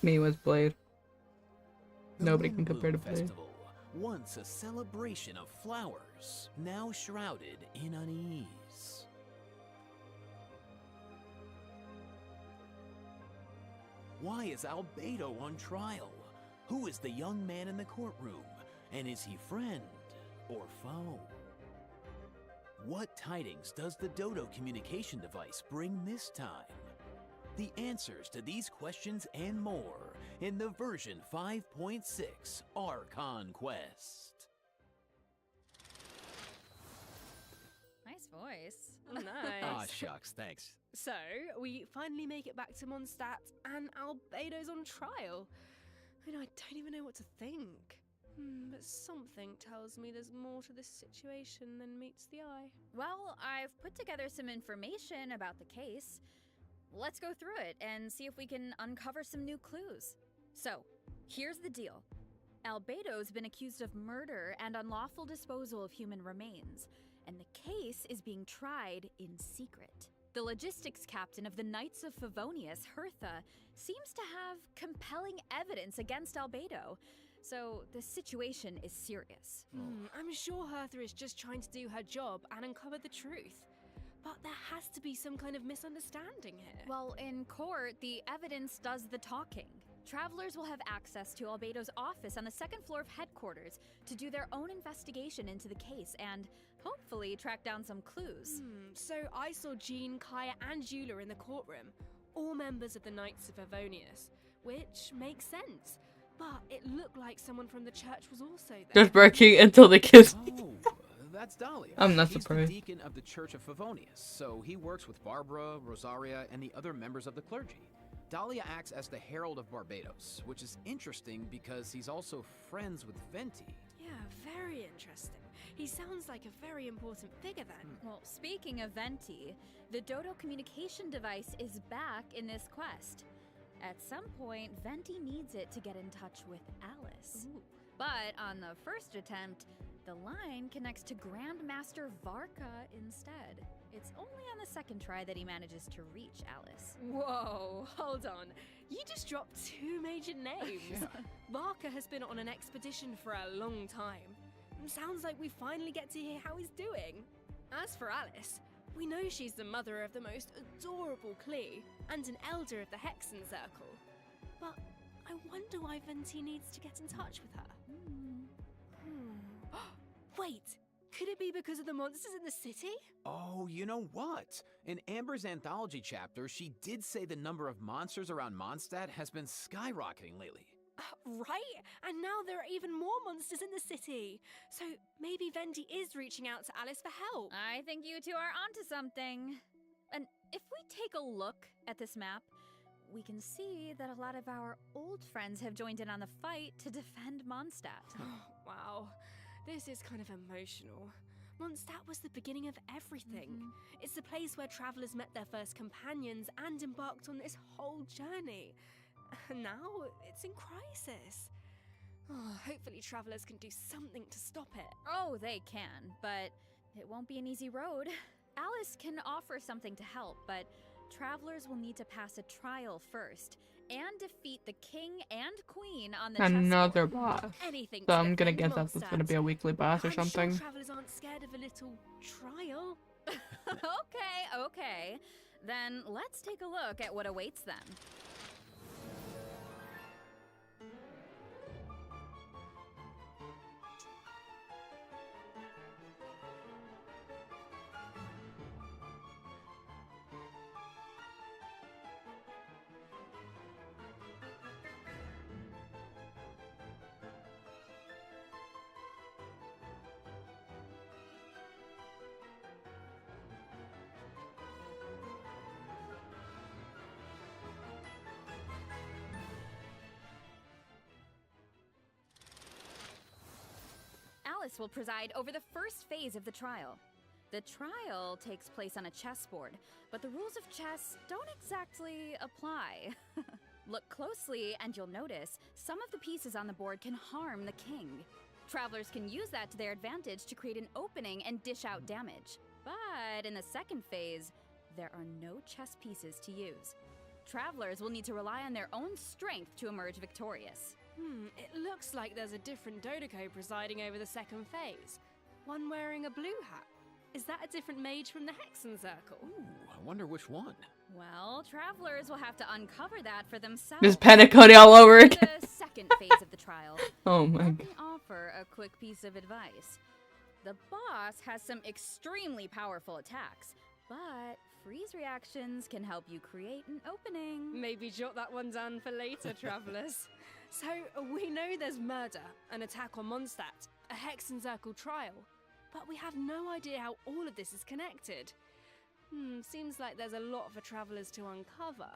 Me was Blade. The Nobody can Moon compare to Bloom Blade. Festival, once a celebration of flowers, now shrouded in unease. Why is Albedo on trial? Who is the young man in the courtroom? And is he friend or foe? What tidings does the Dodo communication device bring this time? The answers to these questions and more in the version 5.6 Archon Quest. Nice voice. Nice. Ah, shucks, thanks. So, we finally make it back to Mondstadt, and Albedo's on trial. And I don't even know what to think. But something tells me there's more to this situation than meets the eye. Well, I've put together some information about the case. Let's go through it and see if we can uncover some new clues. So, here's the deal. Albedo's been accused of murder and unlawful disposal of human remains, and the case is being tried in secret. The logistics captain of the Knights of Favonius, Hertha, seems to have compelling evidence against Albedo, so the situation is serious. I'm sure Hertha is just trying to do her job and uncover the truth. But there has to be some kind of misunderstanding here. Well, in court, the evidence does the talking. Travelers will have access to Albedo's office on the second floor of headquarters to do their own investigation into the case and hopefully track down some clues. So I saw Jean, Kaya, and Eula in the courtroom, all members of the Knights of Avonius, which makes sense. But it looked like someone from the church was also there. Just barking until they kiss. Oh, that's Dahlia. I'm not He's surprised. the deacon of the Church of Favonius, so he works with Barbara, Rosaria, and the other members of the clergy. Dahlia acts as the Herald of Barbados, which is interesting because he's also friends with Venti. Yeah, very interesting. He sounds like a very important figure then. Well, speaking of Venti, the Dodo communication device is back in this quest. At some point, Venti needs it to get in touch with Alice. Ooh. But on the first attempt, the line connects to Grandmaster Varka instead. It's only on the second try that he manages to reach Alice. Whoa, hold on. You just dropped two major names. Yeah. Barker has been on an expedition for a long time. Sounds like we finally get to hear how he's doing. As for Alice, we know she's the mother of the most adorable Klee and an elder of the Hexen Circle. But I wonder why Venti needs to get in touch with her. Wait, could it be because of the monsters in the city? Oh, you know what? In Amber's anthology chapter, she did say the number of monsters around Mondstadt has been skyrocketing lately. Right, and now there are even more monsters in the city. So maybe Venti is reaching out to Alice for help. I think you two are onto something. And if we take a look at this map, we can see that a lot of our old friends have joined in on the fight to defend Mondstadt. Wow, this is kind of emotional. Mondstadt was the beginning of everything. It's the place where travelers met their first companions and embarked on this whole journey. And now it's in crisis. Hopefully travelers can do something to stop it. Oh, they can, but it won't be an easy road. Alice can offer something to help, but travelers will need to pass a trial first and defeat the king and queen on the Another chessboard. boss. Anything So to I'm gonna defend guess that's gonna be a weekly boss or I'm sure something. travelers aren't scared of a little trial. Okay. Then let's take a look at what awaits them. Alice will preside over the first phase of the trial. The trial takes place on a chessboard, but the rules of chess don't exactly apply. Look closely and you'll notice some of the pieces on the board can harm the king. Travelers can use that to their advantage to create an opening and dish out damage. But in the second phase, there are no chess pieces to use. Travelers will need to rely on their own strength to emerge victorious. It looks like there's a different Dodoco presiding over the second phase. One wearing a blue hat. Is that a different mage from the Hexen Circle? Ooh, I wonder which one. Well, travelers will have to uncover that for themselves. There's Penacony all over it. The second phase of the trial. Oh my Let god. me offer a quick piece of advice. The boss has some extremely powerful attacks, but freeze reactions can help you create an opening. Maybe jot that one down for later, travelers. So, we know there's murder, an attack on Mondstadt, a Hexen Circle trial, but we have no idea how all of this is connected. Seems like there's a lot for travelers to uncover.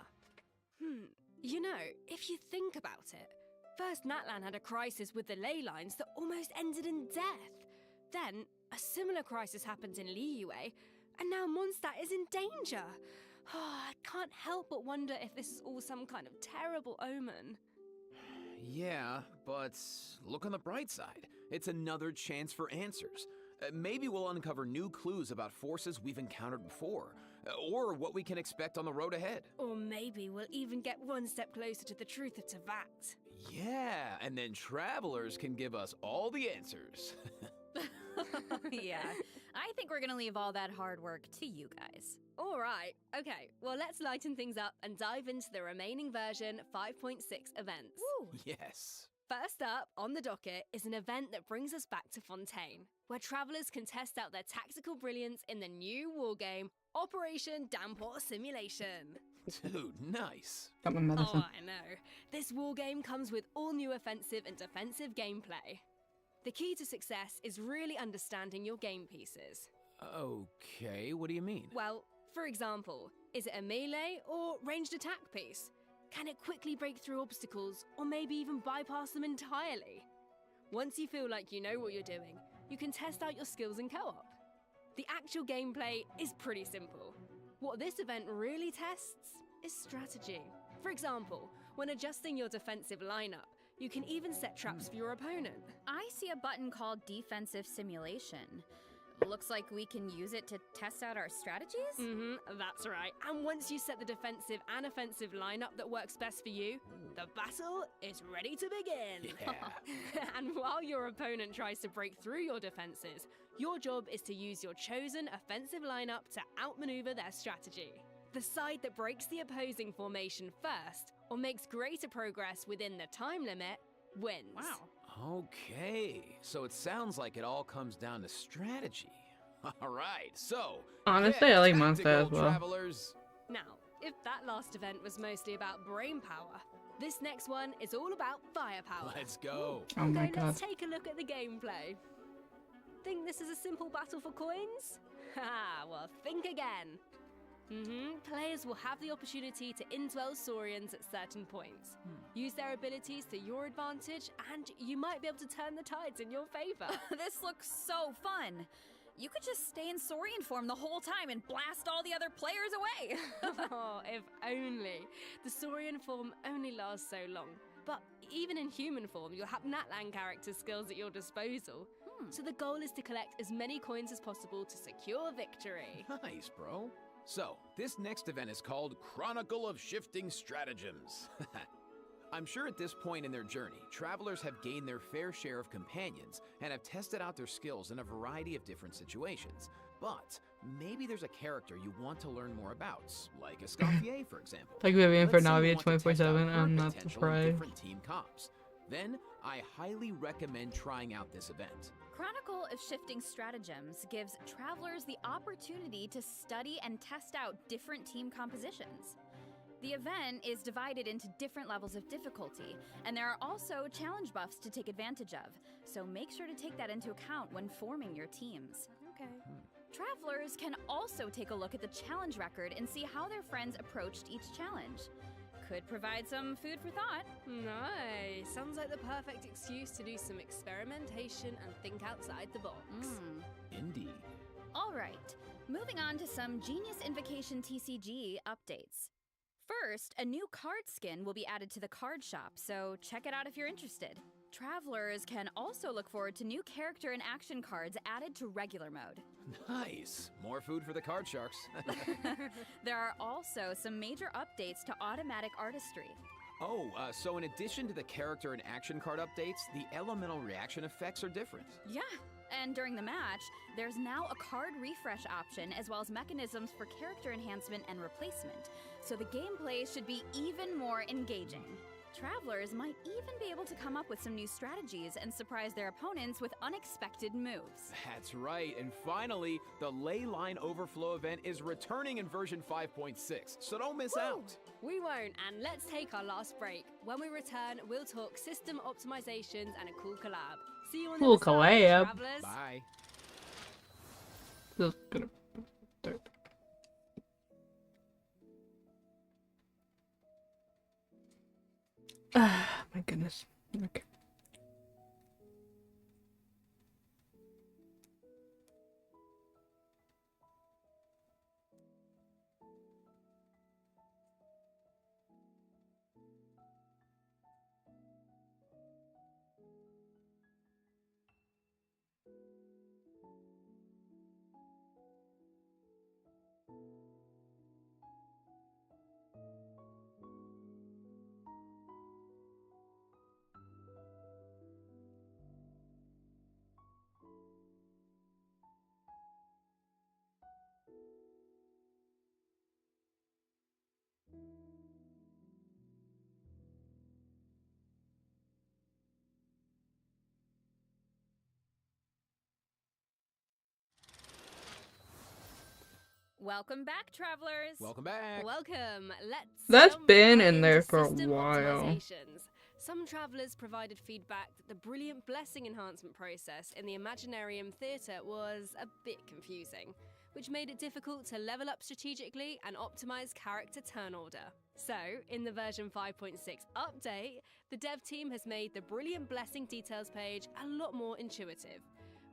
You know, if you think about it, first Natlan had a crisis with the ley lines that almost ended in death. Then, a similar crisis happened in Liyue, and now Mondstadt is in danger. I can't help but wonder if this is all some kind of terrible omen. Yeah, but look on the bright side. It's another chance for answers. Maybe we'll uncover new clues about forces we've encountered before, or what we can expect on the road ahead. Or maybe we'll even get one step closer to the truth of Teyvat. Yeah, and then travelers can give us all the answers. Yeah, I I think we're gonna leave all that hard work to you guys. All right, okay, well, let's lighten things up and dive into the remaining version 5.6 events. Woo! Yes. First up on the docket is an event that brings us back to Fontaine, where travelers can test out their tactical brilliance in the new wargame, Operation Downpour Simulation. Dude, nice. Got my medicine. Oh, I know. This wargame comes with all new offensive and defensive gameplay. The key to success is really understanding your game pieces. Okay, what do you mean? Well, for example, is it a melee or ranged attack piece? Can it quickly break through obstacles, or maybe even bypass them entirely? Once you feel like you know what you're doing, you can test out your skills in co-op. The actual gameplay is pretty simple. What this event really tests is strategy. For example, when adjusting your defensive lineup, you can even set traps for your opponent. I see a button called Defensive Simulation. Looks like we can use it to test out our strategies? That's right. And once you set the defensive and offensive lineup that works best for you, the battle is ready to begin. Yeah. And while your opponent tries to break through your defenses, your job is to use your chosen offensive lineup to outmaneuver their strategy. The side that breaks the opposing formation first, or makes greater progress within the time limit, wins. Wow. Okay, so it sounds like it all comes down to strategy. All right, so Honestly, get I like tactical, Monster as well. Travelers. Now, if that last event was mostly about brain power, this next one is all about firepower. Let's go. Oh my So god. let's take a look at the gameplay. Think this is a simple battle for coins? Ha, well, think again. Players will have the opportunity to indwell Saurians at certain points. Use their abilities to your advantage, and you might be able to turn the tides in your favor. This looks so fun. You could just stay in Saurian form the whole time and blast all the other players away. Oh, if only. The Saurian form only lasts so long. But even in human form, you'll have Natlan character skills at your disposal. So the goal is to collect as many coins as possible to secure victory. Nice, bro. So, this next event is called Chronicle of Shifting Stratagems. I'm sure at this point in their journey, travelers have gained their fair share of companions and have tested out their skills in a variety of different situations. But maybe there's a character you want to learn more about, like Escoffier, for example. Like Vivian for Let's say you Navia want to test out 24/7. her I'm not potential in surprised. different team comps. Then, I highly recommend trying out this event. Chronicle of Shifting Stratagems gives travelers the opportunity to study and test out different team compositions. The event is divided into different levels of difficulty, and there are also challenge buffs to take advantage of, so make sure to take that into account when forming your teams. Okay. Travelers can also take a look at the challenge record and see how their friends approached each challenge. Could provide some food for thought. Nice. Sounds like the perfect excuse to do some experimentation and think outside the box. Indeed. All right, moving on to some Genius Invocation TCG updates. First, a new card skin will be added to the card shop, so check it out if you're interested. Travelers can also look forward to new character and action cards added to regular mode. Nice. More food for the card sharks. There are also some major updates to automatic artistry. So in addition to the character and action card updates, the elemental reaction effects are different. Yeah, and during the match, there's now a card refresh option as well as mechanisms for character enhancement and replacement, so the gameplay should be even more engaging. Travelers might even be able to come up with some new strategies and surprise their opponents with unexpected moves. That's right, and finally, the Ley Line Overflow event is returning in version 5.6, so don't miss out. We won't, and let's take our last break. When we return, we'll talk system optimizations and a cool collab. See you on Cool the other side, collab. travelers. Bye. Just gonna start. Ah, my goodness. Okay. Welcome back, travelers. Welcome back. Welcome. Let's That's jump been right in there into for a system while. optimizations. Some travelers provided feedback that the brilliant blessing enhancement process in the Imaginarium Theatre was a bit confusing, which made it difficult to level up strategically and optimize character turn order. So, in the version 5.6 update, the dev team has made the brilliant blessing details page a lot more intuitive,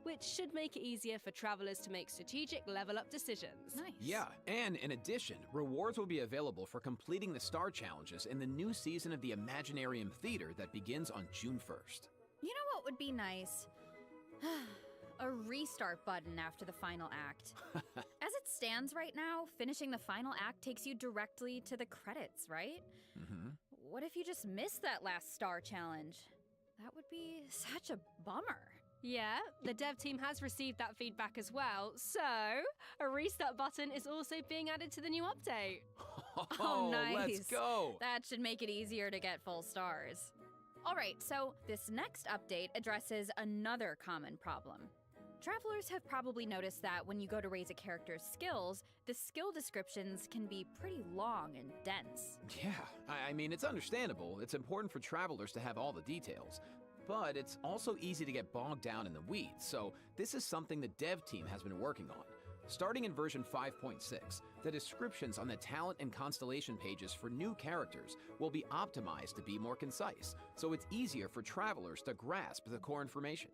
which should make it easier for travelers to make strategic level up decisions. Nice. Yeah, and in addition, rewards will be available for completing the star challenges in the new season of the Imaginarium Theater that begins on June 1st. You know what would be nice? A restart button after the final act. As it stands right now, finishing the final act takes you directly to the credits, right? Mm-hmm. What if you just missed that last star challenge? That would be such a bummer. Yeah, the dev team has received that feedback as well, so a restart button is also being added to the new update. Oh, nice. Let's go. That should make it easier to get full stars. All right, so this next update addresses another common problem. Travelers have probably noticed that when you go to raise a character's skills, the skill descriptions can be pretty long and dense. Yeah, I mean, it's understandable. It's important for travelers to have all the details. But it's also easy to get bogged down in the weeds, so this is something the dev team has been working on. Starting in version 5.6, the descriptions on the talent and constellation pages for new characters will be optimized to be more concise, so it's easier for travelers to grasp the core information.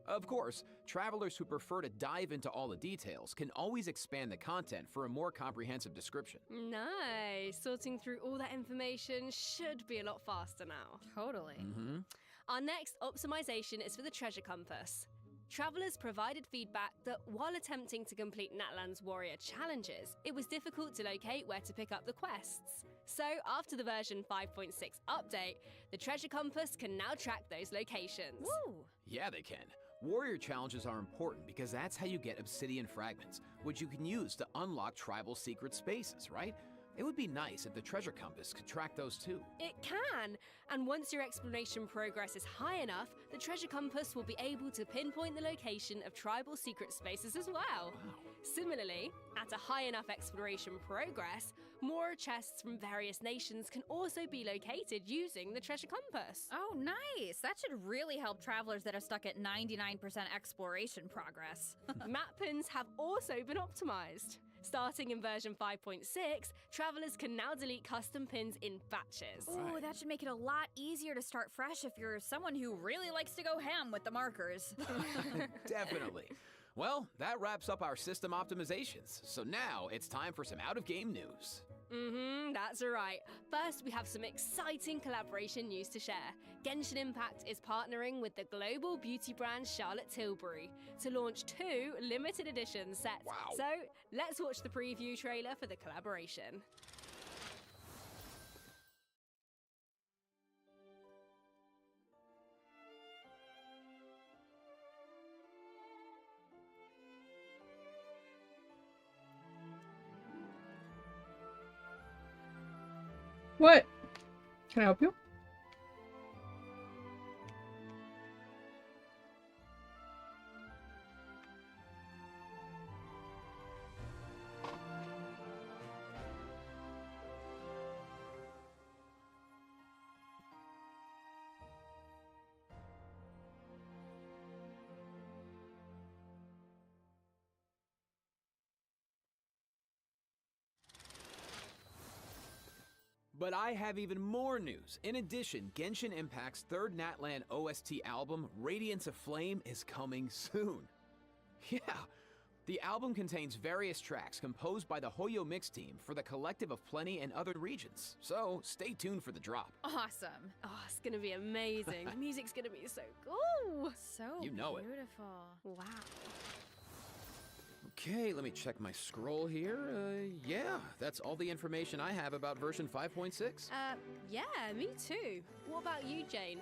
Of course, travelers who prefer to dive into all the details can always expand the content for a more comprehensive description. Nice. Sorting through all that information should be a lot faster now. Totally. Mm-hmm. Our next optimization is for the treasure compass. Travelers provided feedback that while attempting to complete Natlan's warrior challenges, it was difficult to locate where to pick up the quests. So, after the version 5.6 update, the treasure compass can now track those locations. Woo! Yeah, they can. Warrior challenges are important because that's how you get obsidian fragments, which you can use to unlock tribal secret spaces, right? It would be nice if the treasure compass could track those too. It can! And once your exploration progress is high enough, the treasure compass will be able to pinpoint the location of tribal secret spaces as well. Wow. Similarly, at a high enough exploration progress, more chests from various nations can also be located using the treasure compass. Oh, nice. That should really help travelers that are stuck at 99% exploration progress. Map pins have also been optimized. Starting in version 5.6, travelers can now delete custom pins in batches. Ooh, that should make it a lot easier to start fresh if you're someone who really likes to go ham with the markers. Definitely. Well, that wraps up our system optimizations. So now it's time for some out-of-game news. That's right. First, we have some exciting collaboration news to share. Genshin Impact is partnering with the global beauty brand Charlotte Tilbury to launch 2 limited edition sets. Wow. So, let's watch the preview trailer for the collaboration. What? Can I help you? But I have even more news. In addition, Genshin Impact's third Natlan OST album, Radiance of Flame, is coming soon. Yeah, the album contains various tracks composed by the Hoyo Mix team for the Collective of Plenty and other regions, so stay tuned for the drop. Awesome. Oh, it's gonna be amazing. The music's gonna be so cool. So You know it. beautiful. Wow. Okay, let me check my scroll here. Yeah, that's all the information I have about version 5.6. Yeah, me too. What about you, Jane?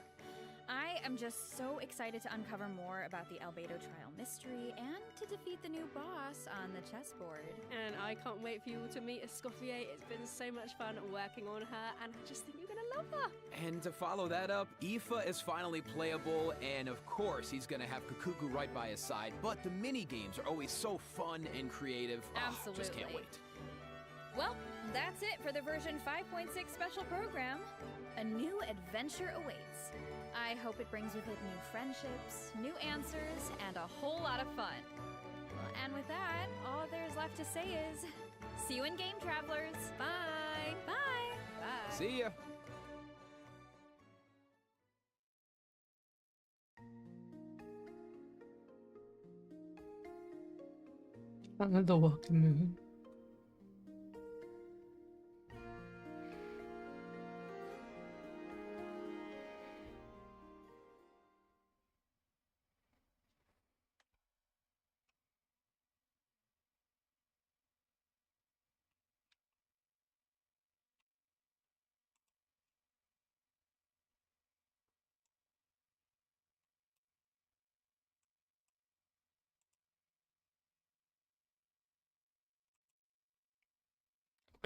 I am just so excited to uncover more about the Albedo trial mystery and to defeat the new boss on the chessboard. And I can't wait for you all to meet Escoffier. It's been so much fun working on her, and I just think you're gonna love her. And to follow that up, Aoife is finally playable, and of course he's gonna have Kukuku right by his side, but the mini-games are always so fun and creative. Absolutely. Just can't wait. Well, that's it for the version 5.6 special program. A new adventure awaits. I hope it brings with it new friendships, new answers, and a whole lot of fun. Well, and with that, all there's left to say is, see you in game, travelers. Bye. Bye. Bye. See ya. Under the welcome moon.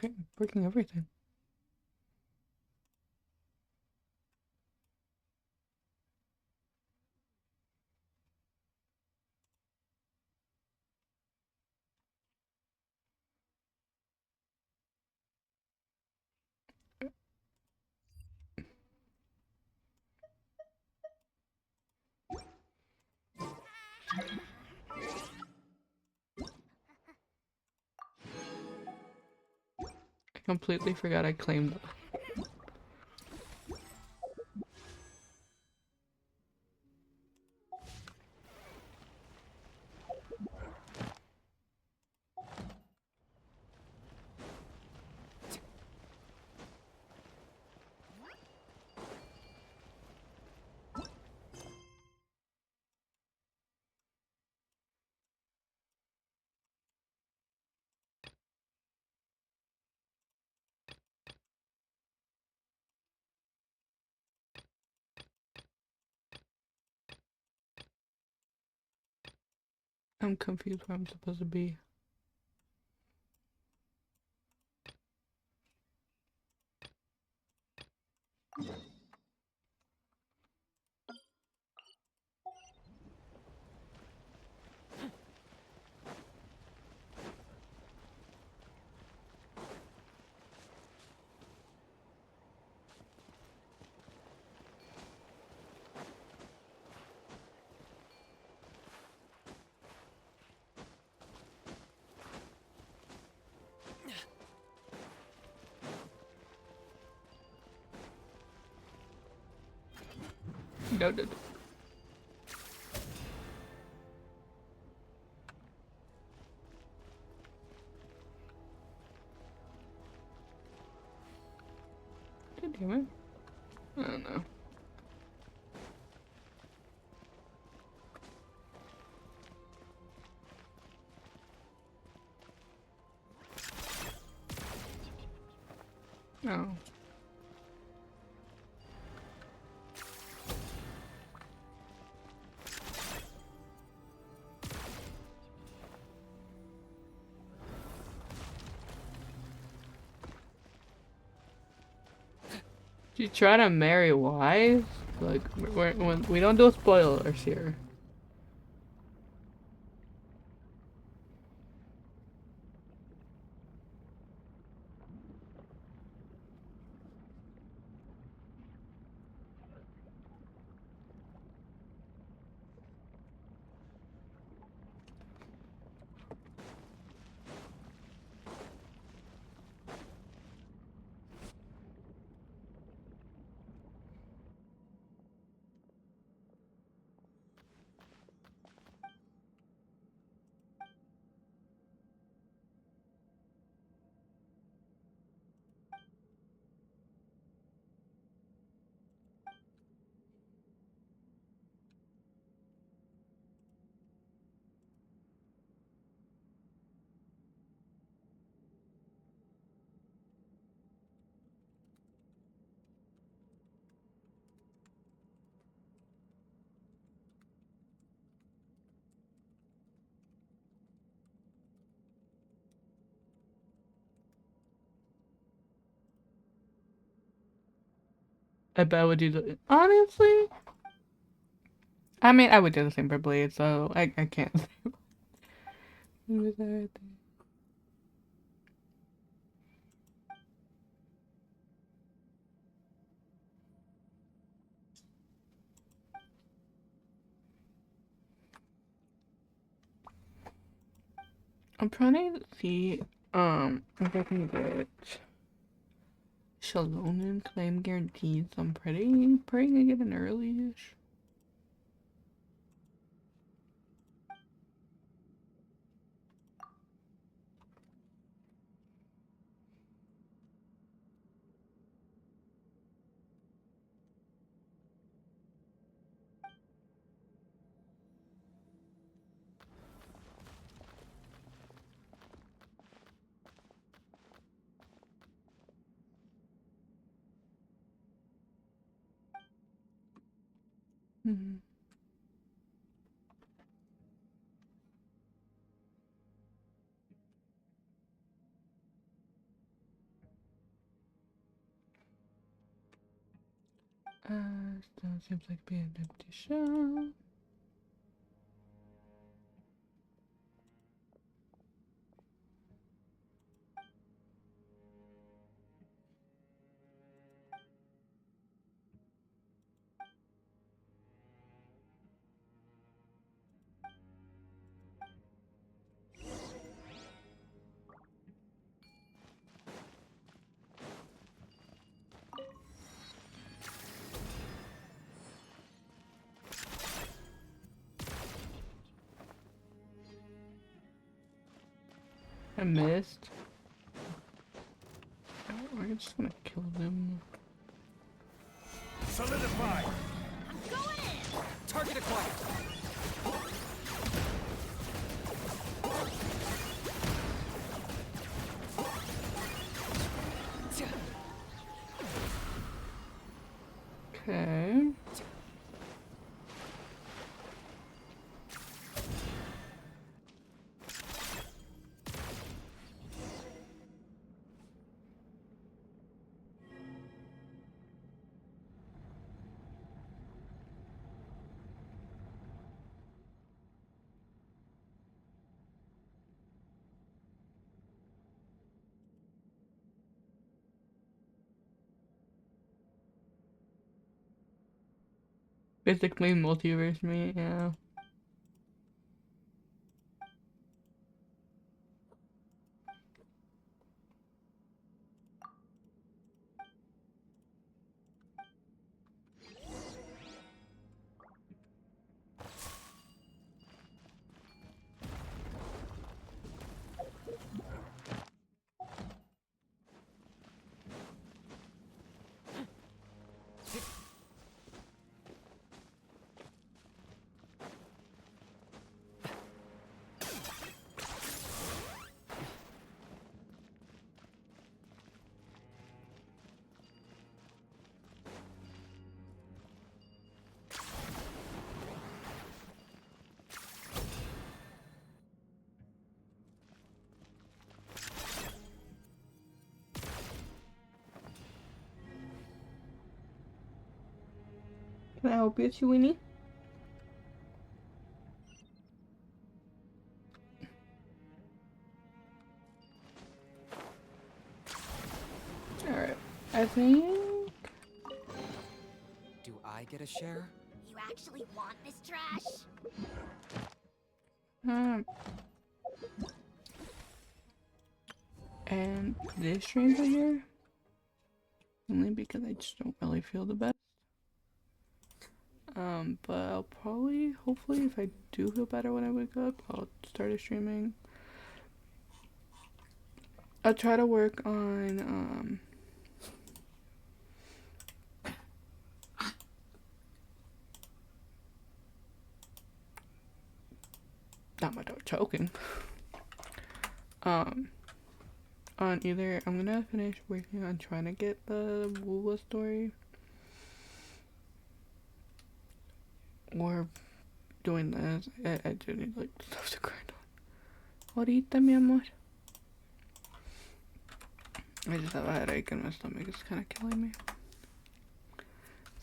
Okay, breaking everything. I completely forgot I claimed that. I'm confused where I'm supposed to be. Noted. God damn it. I don't know. Oh. You try to marry wives? Like, we don't do spoilers here. I bet I would do the honestly. I mean, I would do the same for Blade, so I can't say. What was that right there? I'm trying to see if I can get Shalom claim guaranteed, so I'm praying to get an early-ish. Mm-hmm. Still seems like being an empty shell. I missed. Oh, we're just gonna kill them. Solidify! I'm going in! Target acquired. Okay. Basically multiverse me, yeah. Can I help you, Chewini? Alright. I think... Do I get a share? You actually want this trash? And this stranger here? Only because I just don't really feel the best. But I'll probably, hopefully, if I do feel better when I wake up, I'll start streaming. I'll try to work on, not my dog choking. On either, I'm gonna finish working on trying to get the Woowa story, or doing this. I do need like stuff to grind on. Ahorita, mi amor. I just have a headache and my stomach is kind of killing me.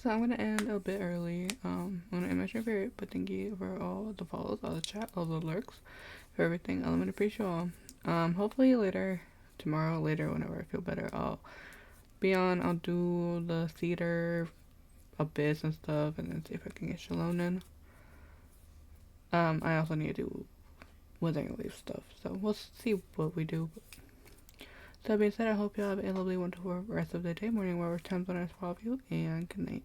So I'm gonna end a bit early. I'm gonna end my stream here, but thank you for all the follows, all the chat, all the lurks, for everything. I'm gonna appreciate you all. Hopefully later, tomorrow, later, whenever I feel better, I'll be on. I'll do the theater abyss and stuff, and then see if I can get Shalom in. I also need to do Withering Leaf stuff, so we'll see what we do. So that being said, I hope you all have a lovely, wonderful rest of the day, morning, whatever time zone is for all of you, and good night.